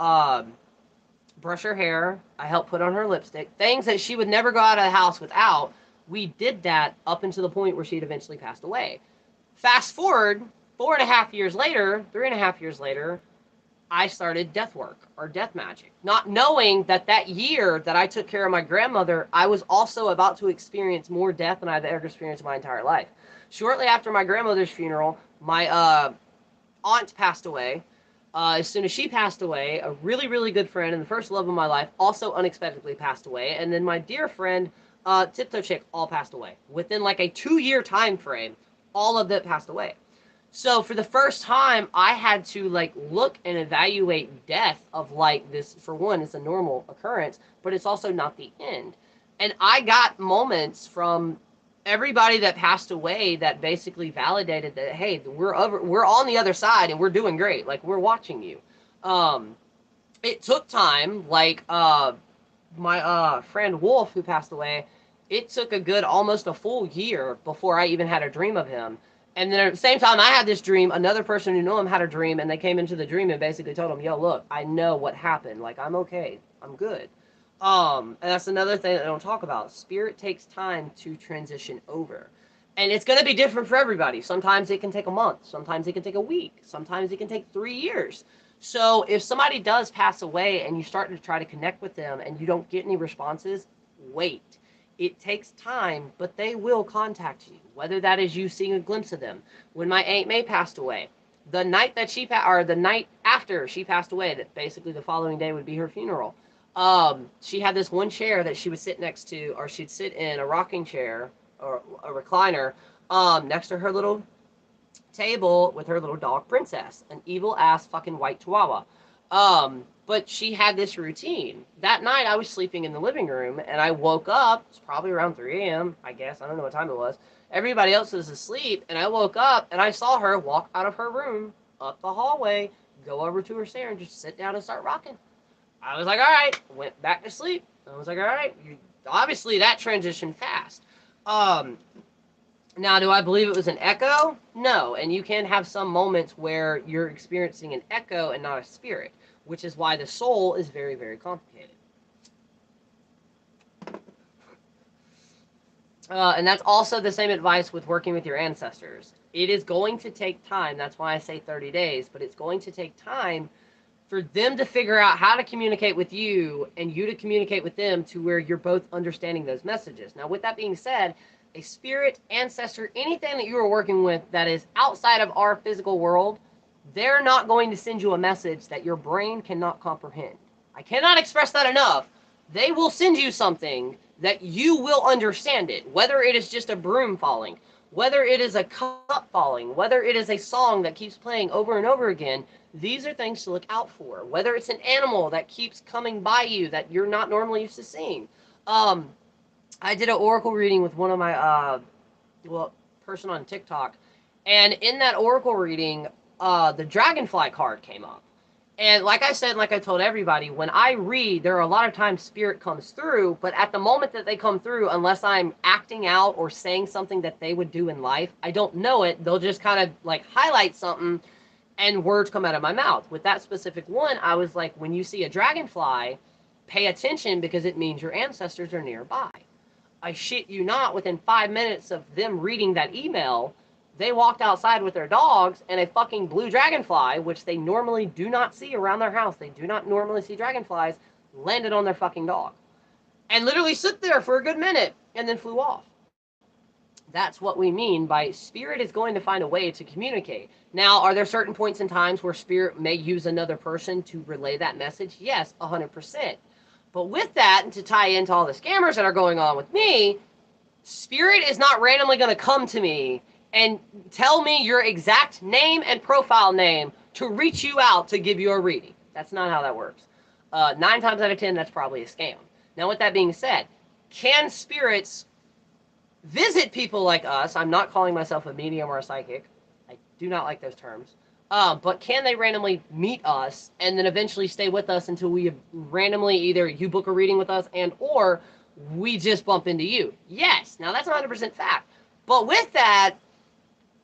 brush her hair. I helped put on her lipstick. Things that she would never go out of the house without. We did that up until the point where she'd eventually passed away. Fast forward 4.5 years later, 3.5 years later, I started death work or death magic, not knowing that that year that I took care of my grandmother, I was also about to experience more death than I've ever experienced in my entire life. Shortly after my grandmother's funeral, my aunt passed away. As soon as she passed away, a really, really good friend and the first love of my life also unexpectedly passed away. And then my dear friend, Tiptoe Chick, all passed away. Within like a 2-year time frame, all of them passed away. So for the first time, I had to like look and evaluate death of like this. For one, it's a normal occurrence, but it's also not the end. And I got moments from everybody that passed away that basically validated that, hey, we're on the other side and we're doing great. Like we're watching you. Um, it took time. Like my friend Wolf who passed away, it took a good almost a full year before I even had a dream of him. And then at the same time I had this dream, another person who knew him had a dream, and they came into the dream and basically told him, yo, look, I know what happened. Like, I'm okay. I'm good. And that's another thing that I don't talk about. Spirit takes time to transition over. And it's going to be different for everybody. Sometimes it can take a month. Sometimes it can take a week. Sometimes it can take 3 years. So if somebody does pass away and you start to try to connect with them and you don't get any responses, wait. It takes time, but they will contact you, whether that is you seeing a glimpse of them. When my Aunt May passed away, the night that or the night after she passed away, that basically the following day would be her funeral. She had this one chair that she would sit next to, or she'd sit in a rocking chair or a recliner, next to her little table with her little dog Princess, an evil ass fucking white chihuahua. But she had this routine. That night I was sleeping in the living room and I woke up, it's probably around 3 a.m., I guess, I don't know what time it was. Everybody else was asleep and I woke up and I saw her walk out of her room, up the hallway, go over to her chair and just sit down and start rocking. I was like, all right, went back to sleep. I was like, all right, obviously that transitioned fast. Um, Now, do I believe it was an echo? No. And you can have some moments where you're experiencing an echo and not a spirit, which is why the soul is very, very complicated. And that's also the same advice with working with your ancestors. It is going to take time. That's why I say 30 days, but it's going to take time for them to figure out how to communicate with you and you to communicate with them to where you're both understanding those messages. Now, with that being said, a spirit, ancestor, anything that you are working with that is outside of our physical world, they're not going to send you a message that your brain cannot comprehend. I cannot express that enough. They will send you something that you will understand it, whether it is just a broom falling, whether it is a cup falling, whether it is a song that keeps playing over and over again. These are things to look out for. Whether it's an animal that keeps coming by you that you're not normally used to seeing. I did an oracle reading with one of my person on TikTok, and in that oracle reading, the dragonfly card came up. And like I said, like I told everybody, when I read, there are a lot of times spirit comes through, but at the moment that they come through, unless I'm acting out or saying something that they would do in life, I don't know it. They'll just kind of like highlight something and words come out of my mouth. With that specific one, I was like, when you see a dragonfly, pay attention because it means your ancestors are nearby. I shit you not, within 5 minutes of them reading that email, they walked outside with their dogs and a fucking blue dragonfly, which they normally do not see around their house. They do not normally see dragonflies, landed on their fucking dog. And literally sit there for a good minute and then flew off. That's what we mean by spirit is going to find a way to communicate. Now, are there certain points in times where spirit may use another person to relay that message? Yes, 100%. But with that, and to tie into all the scammers that are going on with me, spirit is not randomly going to come to me and tell me your exact name and profile name to reach you out to give you a reading. That's not how that works. 9 times out of 10, that's probably a scam. Now, with that being said, can spirits visit people like us? I'm not calling myself a medium or a psychic. I do not like those terms. But can they randomly meet us and then eventually stay with us until we randomly either you book a reading with us and or we just bump into you? Yes. Now that's 100% fact. But with that,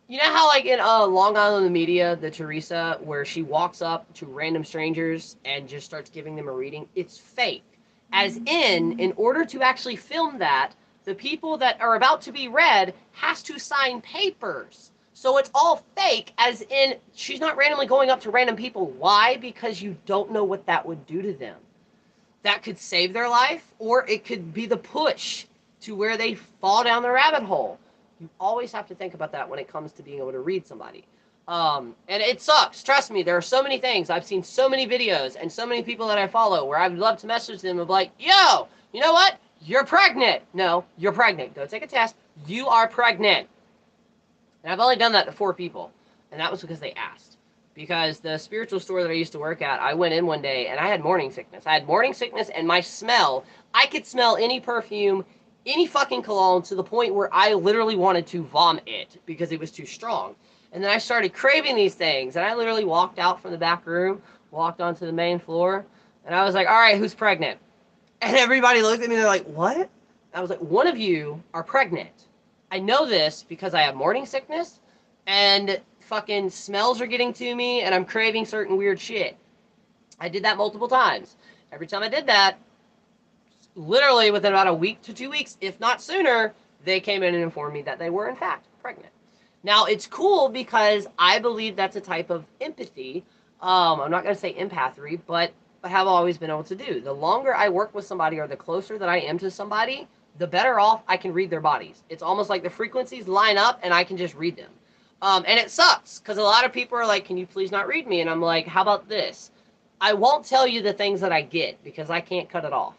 you know how like in Long Island Media, the Teresa, where she walks up to random strangers and just starts giving them a reading? It's fake. As in order to actually film that, the people that are about to be read has to sign papers. So it's all fake, as in she's not randomly going up to random people. Why? Because you don't know what that would do to them. That could save their life, or it could be the push to where they fall down the rabbit hole. You always have to think about that when it comes to being able to read somebody. And it sucks. Trust me, there are so many things. I've seen so many videos and so many people that I follow where I would love to message them of like, yo, you know what? You're pregnant. No, you're pregnant. Go take a test. You are pregnant. And I've only done that to 4 people. And that was because they asked. Because the spiritual store that I used to work at, I went in one day and I had morning sickness. I had morning sickness and my smell, I could smell any perfume, any fucking cologne to the point where I literally wanted to vomit it because it was too strong. And then I started craving these things. And I literally walked out from the back room, walked onto the main floor. And I was like, all right, who's pregnant? And everybody looked at me and they're like, what? I was like, one of you are pregnant. I know this because I have morning sickness and fucking smells are getting to me and I'm craving certain weird shit. I did that multiple times. Every time I did that, literally within about a week to 2 weeks, if not sooner, they came in and informed me that they were in fact pregnant. Now, it's cool because I believe that's a type of empathy. I'm not going to say empathy, but I have always been able to do. The longer I work with somebody or the closer that I am to somebody, the better off I can read their bodies. It's almost like the frequencies line up and I can just read them. And it sucks because a lot of people are like, can you please not read me? And I'm like, how about this? I won't tell you the things that I get because I can't cut it off.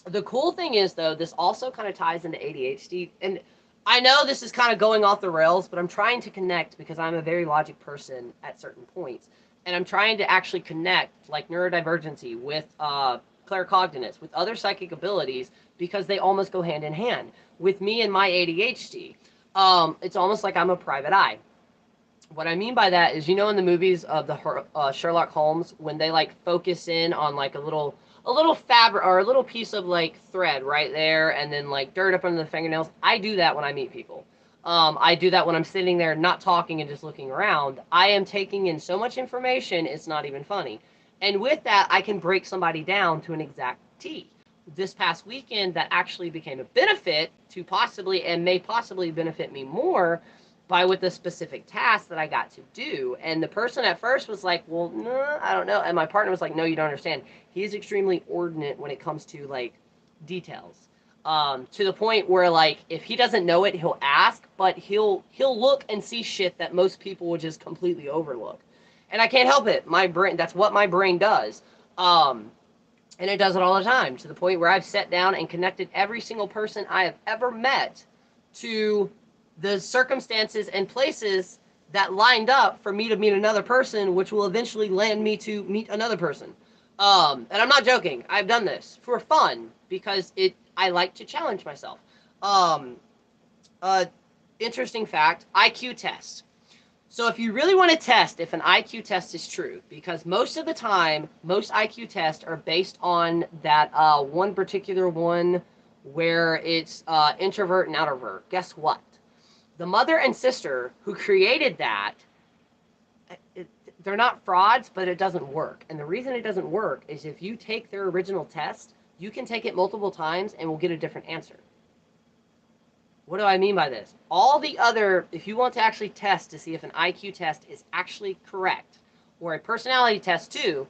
The cool thing is, though, this also kind of ties into ADHD. And I know this is kind of going off the rails, but I'm trying to connect because I'm a very logic person at certain points. And I'm trying to actually connect, like, neurodivergency with claircognizance, with other psychic abilities, because they almost go hand in hand. With me and my ADHD, it's almost like I'm a private eye. What I mean by that is, you know, in the movies of the Sherlock Holmes, when they like focus in on like a little fabric or a little piece of like thread right there, and then like dirt up under the fingernails. I do that when I meet people. I do that when I'm sitting there not talking and just looking around. I am taking in so much information, it's not even funny. And with that, I can break somebody down to an exact T. This past weekend, that actually became a benefit to possibly, and may possibly benefit me more by with the specific task that I got to do. And the person at first was like, well, no, I don't know. And my partner was like, no, you don't understand. He's extremely ordinate when it comes to like details. To the point where like, if he doesn't know it, he'll ask, but he'll look and see shit that most people would just completely overlook. And I can't help it. My brain, that's what my brain does. And it does it all the time, to the point where I've sat down and connected every single person I have ever met to the circumstances and places that lined up for me to meet another person, which will eventually land me to meet another person. And I'm not joking. I've done this for fun because I like to challenge myself. Interesting fact, IQ test. So if you really want to test if an IQ test is true, because most of the time, most IQ tests are based on that one particular one where it's introvert and outrovert. Guess what? The mother and sister who created that, they're not frauds, but it doesn't work. And the reason it doesn't work is if you take their original test, you can take it multiple times and we'll get a different answer. What do I mean by this? All the other, if you want to actually test to see if an IQ test is actually correct, or a personality test too,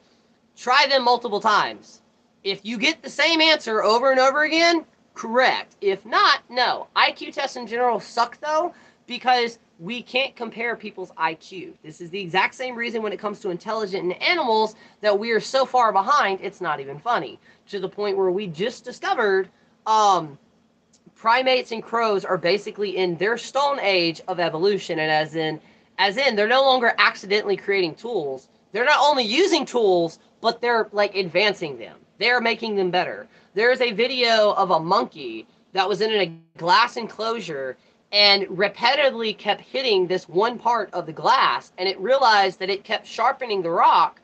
try them multiple times. If you get the same answer over and over again, correct. If not, no. IQ tests in general suck though, because we can't compare people's IQ. This is the exact same reason when it comes to intelligent in animals that we are so far behind, it's not even funny. To the point where we just discovered primates and crows are basically in their stone age of evolution, and as in they're no longer accidentally creating tools. They're not only using tools, but they're like advancing them. They're making them better. There's a video of a monkey that was in a glass enclosure and repetitively kept hitting this one part of the glass, and it realized that it kept sharpening the rock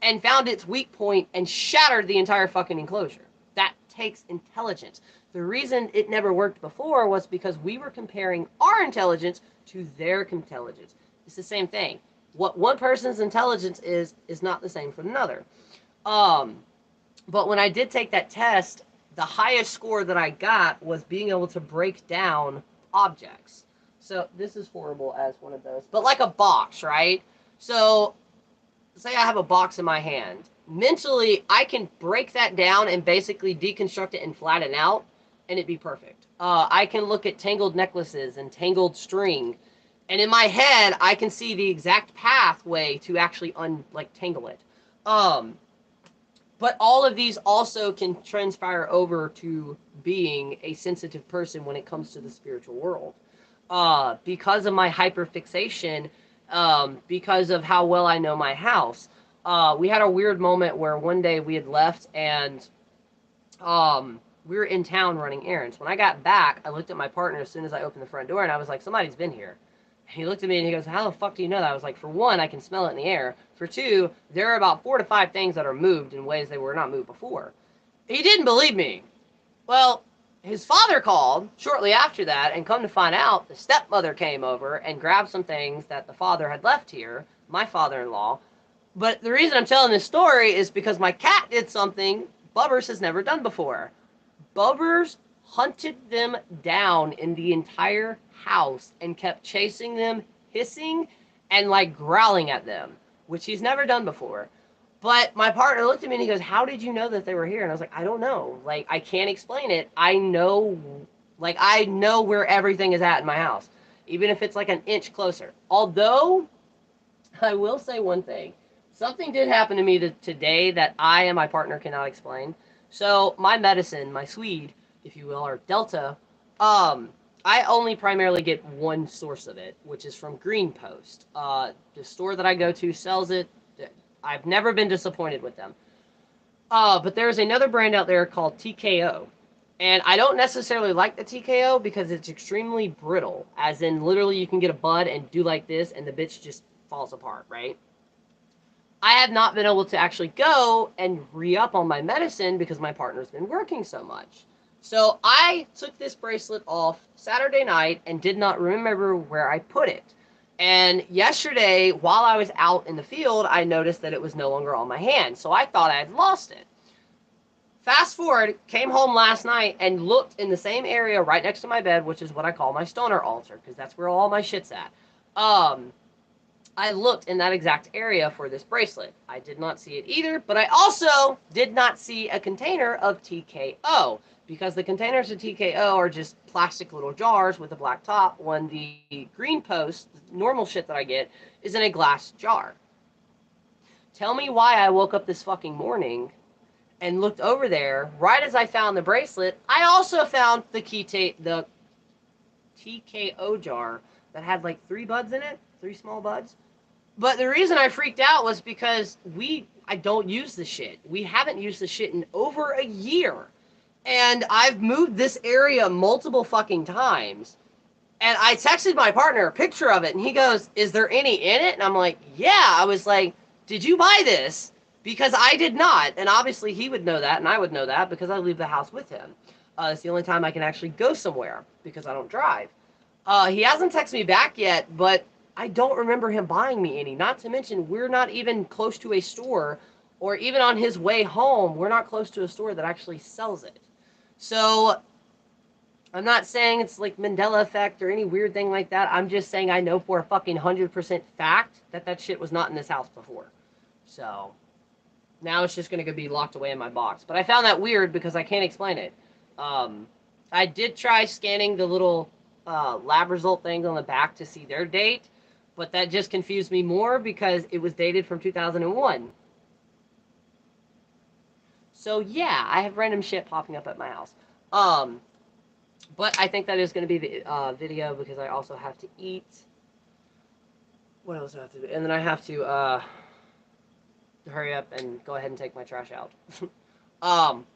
and found its weak point and shattered the entire fucking enclosure. That takes intelligence. The reason it never worked before was because we were comparing our intelligence to their intelligence. It's the same thing. What one person's intelligence is not the same for another. Um, but when I did take that test, the highest score that I got was being able to break down objects. So this is horrible as one of those, but like a box, right? So say I have a box in my hand. Mentally, I can break that down and basically deconstruct it and flatten out, and it'd be perfect. I can look at tangled necklaces and tangled string, and in my head, I can see the exact pathway to actually tangle it. Um, but all of these also can transpire over to being a sensitive person when it comes to the spiritual world. Because of my hyperfixation, because of how well I know my house. We had a weird moment where one day we had left and we were in town running errands. When I got back, I looked at my partner as soon as I opened the front door and I was like, somebody's been here. He looked at me and he goes, how the fuck do you know that? I was like, for one, I can smell it in the air. For two, there are about 4 to 5 things that are moved in ways they were not moved before. He didn't believe me. Well, his father called shortly after that, and come to find out, the stepmother came over and grabbed some things that the father had left here, my father-in-law. But the reason I'm telling this story is because my cat did something Bubbers has never done before. Bubbers hunted them down in the entire house and kept chasing them, hissing, and like growling at them, which he's never done before. But my partner looked at me and he goes, how did you know that they were here? And I was like, I don't know. Like, I can't explain it. I know where everything is at in my house, even if it's like an inch closer. Although, I will say one thing. Something did happen to me today that I and my partner cannot explain. So, my medicine, my Swede, if you will, or Delta, I only primarily get one source of it, which is from Green Post. The store that I go to sells it. I've never been disappointed with them. But there's another brand out there called TKO. And I don't necessarily like the TKO because it's extremely brittle. As in, literally, you can get a bud and do like this, and the bitch just falls apart, right? I have not been able to actually go and re-up on my medicine because my partner's been working so much. So I took this bracelet off Saturday night and did not remember where I put it. And yesterday, while I was out in the field, I noticed that it was no longer on my hand. So I thought I had lost it. Fast forward, came home last night and looked in the same area right next to my bed, which is what I call my stoner altar, because that's where all my shit's at. I looked in that exact area for this bracelet. I did not see it either, but I also did not see a container of TKO, because the containers of TKO are just plastic little jars with a black top, when the Green Post, the normal shit that I get, is in a glass jar. Tell me why I woke up this fucking morning and looked over there. Right as I found the bracelet, I also found the the TKO jar that had like 3 buds in it, 3 small buds. But the reason I freaked out was because I don't use the shit. We haven't used the shit in over a year. And I've moved this area multiple fucking times. And I texted my partner a picture of it, and he goes, is there any in it? And I'm like, yeah. I was like, did you buy this? Because I did not. And obviously he would know that, and I would know that, because I leave the house with him. It's the only time I can actually go somewhere, because I don't drive. He hasn't texted me back yet, but I don't remember him buying me any. Not to mention, we're not even close to a store, or even on his way home, we're not close to a store that actually sells it. So, I'm not saying it's like Mandela effect or any weird thing like that. I'm just saying I know for a fucking 100% fact that shit was not in this house before. So, now it's just going to be locked away in my box. But I found that weird because I can't explain it. I did try scanning the little lab result things on the back to see their date, but that just confused me more because it was dated from 2001. So yeah, I have random shit popping up at my house. But I think that is going to be the video because I also have to eat. What else do I have to do? And then I have to hurry up and go ahead and take my trash out.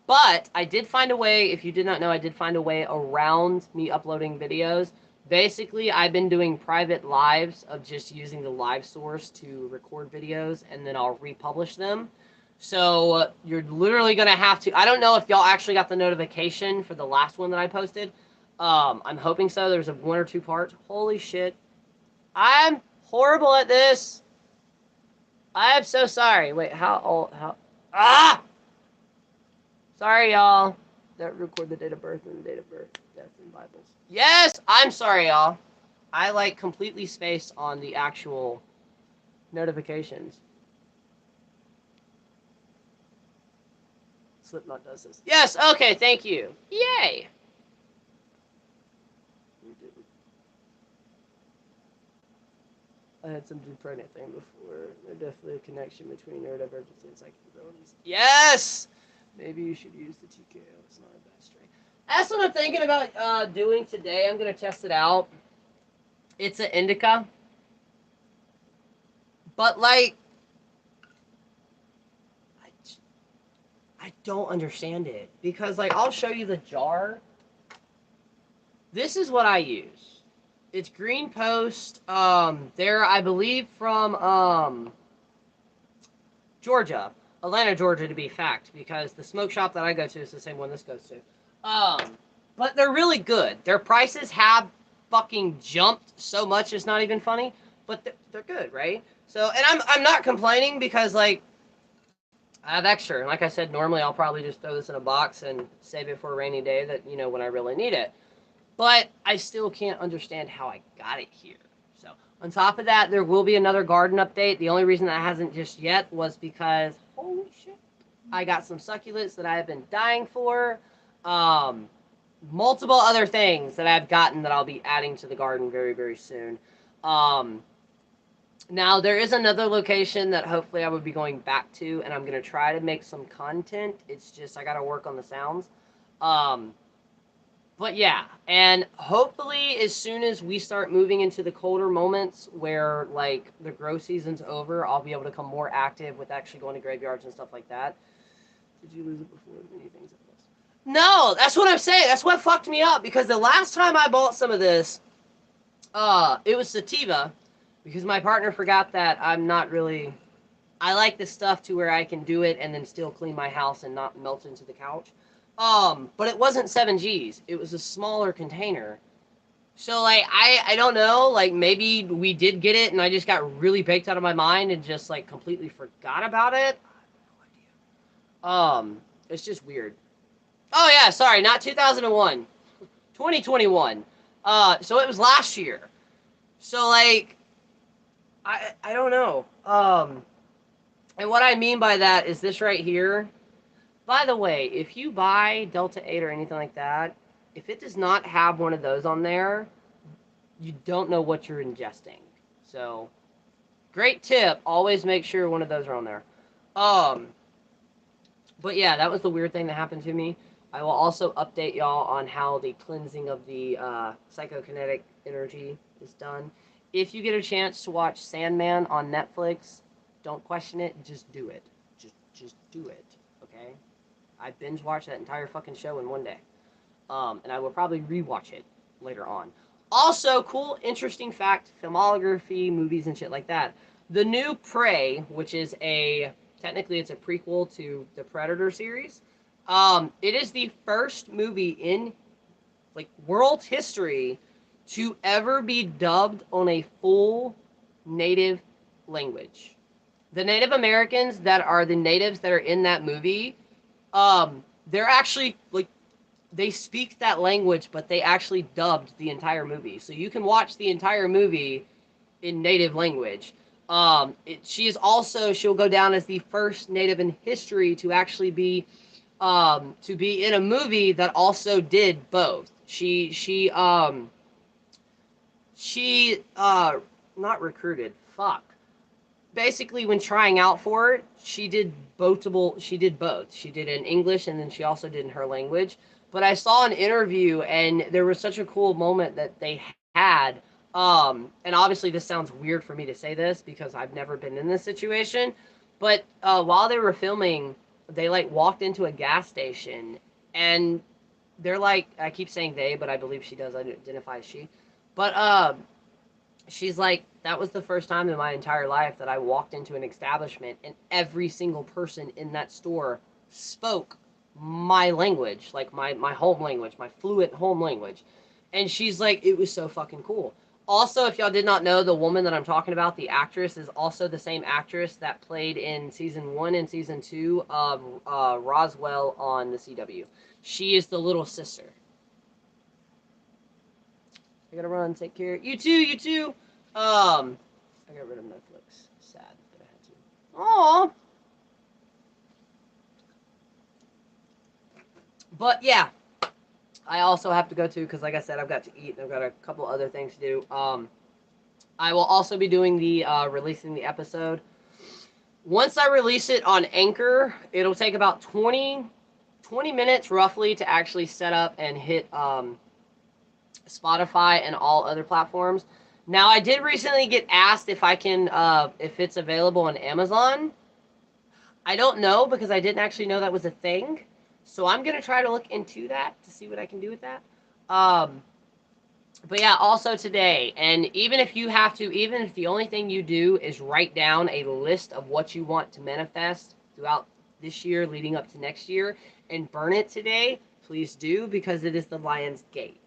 But I did find a way, if you did not know, I did find a way around me uploading videos. Basically, I've been doing private lives of just using the live source to record videos, and then I'll republish them. So you're literally going to have to, I don't know if y'all actually got the notification for the last one that I posted. I'm hoping so. There's a 1 or 2 parts. Holy shit. I'm horrible at this. I am so sorry. Wait, ah! Sorry, y'all. That record the date of birth and the date of birth, death, and Bibles. Yes! I'm sorry, y'all. I, like, completely spaced on the actual notifications. Slipknot does this. Yes, okay, thank you. Yay! I had some do pregnant thing before. There's definitely a connection between neurodivergency and psychic abilities. Yes! Maybe you should use the TKO. It's not a bad strain. That's what I'm thinking about doing today. I'm going to test it out. It's an indica. But, like, I don't understand it. Because, like, I'll show you the jar. This is what I use. It's Green Post. They're, I believe, from Georgia. Atlanta, Georgia, to be fact, because the smoke shop that I go to is the same one this goes to. But they're really good. Their prices have fucking jumped so much it's not even funny, but they're good, right? So, and I'm not complaining because, like, I have extra. And like I said, normally I'll probably just throw this in a box and save it for a rainy day that, you know, when I really need it. But I still can't understand how I got it here. So, on top of that, there will be another garden update. The only reason that hasn't just yet was because, holy shit, I got some succulents that I have been dying for. Multiple other things that I've gotten that I'll be adding to the garden very, very soon. Now, there is another location that hopefully I would be going back to, and I'm going to try to make some content. It's just I got to work on the sounds. But yeah, and hopefully as soon as we start moving into the colder moments where, like, the grow season's over, I'll be able to become more active with actually going to graveyards and stuff like that. Did you lose it before? Many things like this. No, that's what I'm saying. That's what fucked me up, because the last time I bought some of this, it was sativa, because my partner forgot that I'm not really... I like this stuff to where I can do it and then still clean my house and not melt into the couch. But it wasn't 7Gs. It was a smaller container. So, like, I don't know. Like, maybe we did get it and I just got really baked out of my mind and just, like, completely forgot about it. I have no idea. It's just weird. Oh, yeah, sorry. Not 2001. 2021. So it was last year. So, like, I don't know. And what I mean by that is this right here. By the way, if you buy Delta 8 or anything like that, if it does not have one of those on there, you don't know what you're ingesting. So, great tip. Always make sure one of those are on there. But yeah, that was the weird thing that happened to me. I will also update y'all on how the cleansing of the psychokinetic energy is done. If you get a chance to watch Sandman on Netflix, don't question it. Just do it. Just do it. Okay? I binge watched that entire fucking show in one day. And I will probably rewatch it later on. Also, cool, interesting fact, filmography, movies, and shit like that. The new Prey, which is technically it's a prequel to the Predator series. It is the first movie in, like, world history to ever be dubbed on a full native language. The Native Americans that are the natives that are in that movie, they're actually, like, they speak that language, but they actually dubbed the entire movie. So you can watch the entire movie in native language. She'll go down as the first native in history to actually be in a movie that also did both. She not recruited. Fuck. Basically, when trying out for it, she did both. She did in English, and then she also did in her language. But I saw an interview, and there was such a cool moment that they had. And obviously, this sounds weird for me to say this because I've never been in this situation. But while they were filming, they like walked into a gas station, and they're like, I keep saying they, but I believe she does identify as she. But she's like, that was the first time in my entire life that I walked into an establishment and every single person in that store spoke my language, like my home language, my fluent home language. And she's like, it was so fucking cool. Also, if y'all did not know, the woman that I'm talking about, the actress, is also the same actress that played in season 1 and season 2 of Roswell on the CW. She is the little sister. I gotta run. Take care. You too. You too. I got rid of Netflix. Sad, but I had to. Aw. But yeah, I also have to go too because, like I said, I've got to eat and I've got a couple other things to do. I will also be doing the releasing the episode. Once I release it on Anchor, it'll take about 20 minutes roughly to actually set up and hit Spotify and all other platforms. Now, I did recently get asked if I can, if it's available on Amazon. I don't know because I didn't actually know that was a thing. So I'm gonna try to look into that to see what I can do with that. Um, but yeah, also today, and even if you have to, even if the only thing you do is write down a list of what you want to manifest throughout this year leading up to next year and burn it today, please do because it is the Lion's Gate.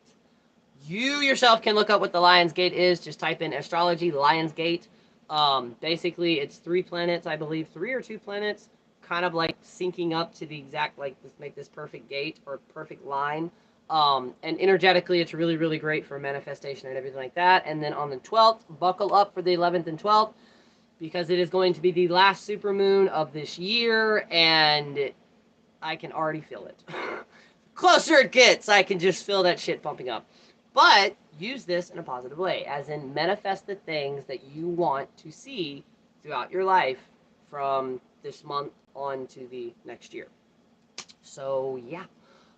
You yourself can look up what the Lion's Gate is. Just type in astrology, Lion's Gate. Basically, it's 3 planets, I believe, 3 or 2 planets, kind of like syncing up to the exact, like, this, make this perfect gate or perfect line. And energetically, it's really, really great for manifestation and everything like that. And then on the 12th, buckle up for the 11th and 12th because it is going to be the last super moon of this year, and I can already feel it. Closer it gets, I can just feel that shit pumping up. But use this in a positive way, as in manifest the things that you want to see throughout your life from this month on to the next year. So, yeah.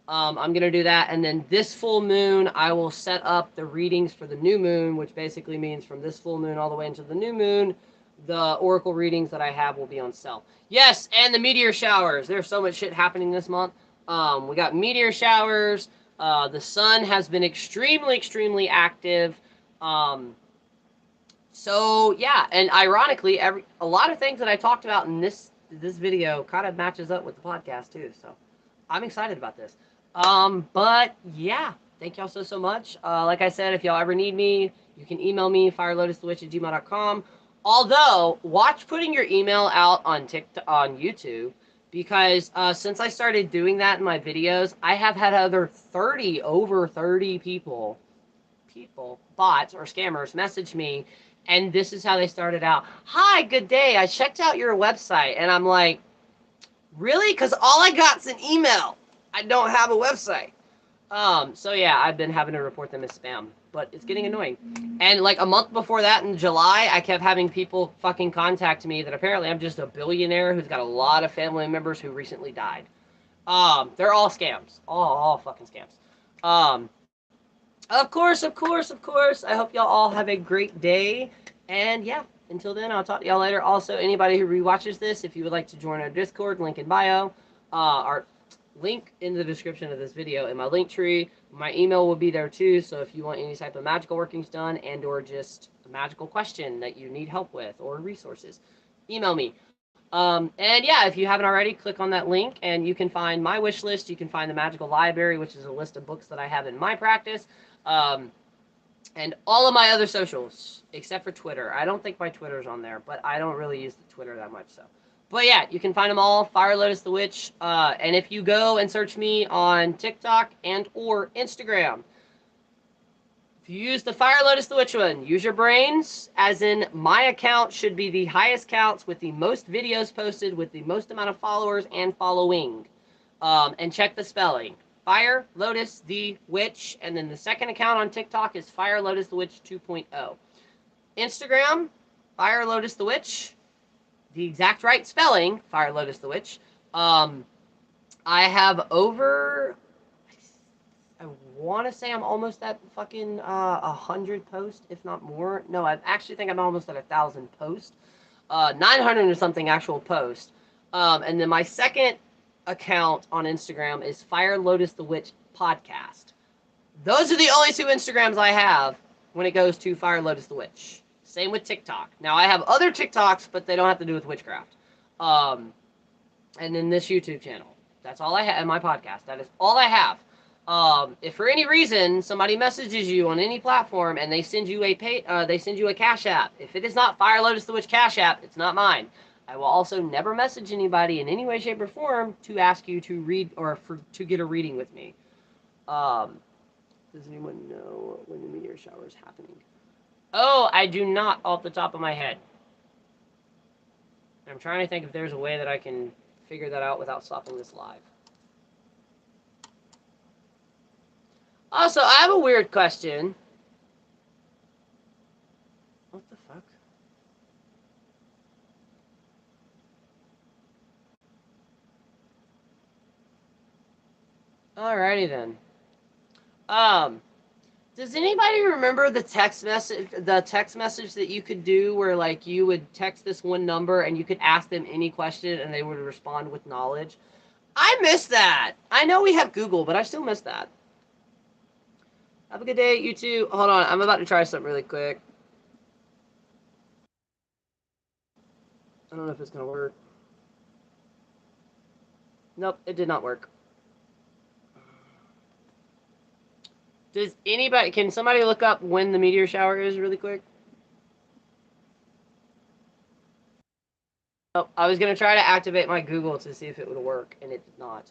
I'm going to do that. And then this full moon, I will set up the readings for the new moon, which basically means from this full moon all the way into the new moon, the oracle readings that I have will be on sale. Yes, and the meteor showers. There's so much shit happening this month. We got meteor showers. The sun has been extremely, extremely active. Um, so yeah, and ironically, a lot of things that I talked about in this video kind of matches up with the podcast too. So I'm excited about this. But yeah, thank y'all so much. Like I said, if y'all ever need me, you can email me firelotusthewitch@gmail.com. Although, watch putting your email out on TikTok, on YouTube, because since I started doing that in my videos, I have had over 30 people, bots or scammers, message me, and this is how they started out. Hi, good day. I checked out your website, and I'm like, really? Because all I got's an email. I don't have a website. So yeah, I've been having to report them as spam, but it's getting annoying. And like a month before that in July, I kept having people fucking contact me that apparently I'm just a billionaire who's got a lot of family members who recently died. They're all scams. All fucking scams. Of course, of course, of course. I hope y'all all have a great day. And yeah, until then, I'll talk to y'all later. Also, anybody who rewatches this, if you would like to join our Discord, link in bio. Our link in the description of this video in my link tree. My email will be there too, so if you want any type of magical workings done and or just a magical question that you need help with or resources, email me. And yeah, if you haven't already, click on that link and you can find my wish list. You can find the Magical Library, which is a list of books that I have in my practice. Um, and all of my other socials, except for Twitter. I don't think my Twitter's on there, but I don't really use the Twitter that much, so. But yeah, you can find them all, Fire Lotus the Witch. And if you go and search me on TikTok and or Instagram, if you use the Fire Lotus the Witch one, use your brains, as in my account should be the highest counts with the most videos posted, with the most amount of followers and following. And check the spelling. Fire Lotus the Witch, and then the second account on TikTok is Fire Lotus the Witch 2.0. Instagram, Fire Lotus the Witch, the exact right spelling, Fire Lotus the Witch. I have over, I want to say I'm almost at fucking 100 posts, if not more. No, I actually think I'm almost at 1,000 posts. 900 or something actual posts. And then my second account on Instagram is Fire Lotus the Witch Podcast. Those are the only two Instagrams I have when it goes to Fire Lotus the Witch. Same with TikTok. Now I have other TikToks, but they don't have to do with witchcraft. And then this YouTube channel. That's all I have. And my podcast. That is all I have. If for any reason somebody messages you on any platform and they send you a Cash App, if it is not Fire Lotus the Witch Cash App, it's not mine. I will also never message anybody in any way, shape, or form to ask you to read or to get a reading with me. Does anyone know when the meteor shower is happening? Oh, I do not off the top of my head. I'm trying to think if there's a way that I can figure that out without stopping this live. Also, I have a weird question. What the fuck? Alrighty then. Does anybody remember the text message that you could do where like you would text this one number and you could ask them any question and they would respond with knowledge? I miss that. I know we have Google, but I still miss that. Have a good day, you too. Hold on, I'm about to try something really quick. I don't know if it's gonna work. Nope, it did not work. Can somebody look up when the meteor shower is really quick? Oh, I was going to try to activate my Google to see if it would work, and it did not.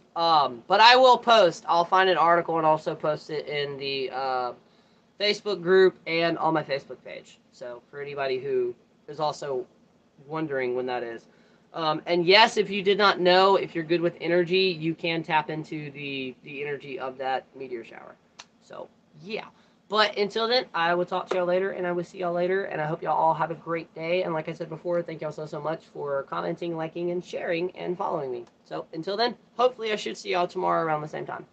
But I will post. I'll find an article and also post it in the Facebook group and on my Facebook page. So for anybody who is also wondering when that is. And yes, if you did not know, if you're good with energy, you can tap into the energy of that meteor shower. So, yeah. But until then, I will talk to y'all later, and I will see y'all later, and I hope y'all all have a great day. And like I said before, thank y'all so much for commenting, liking, and sharing, and following me. So until then, hopefully I should see y'all tomorrow around the same time.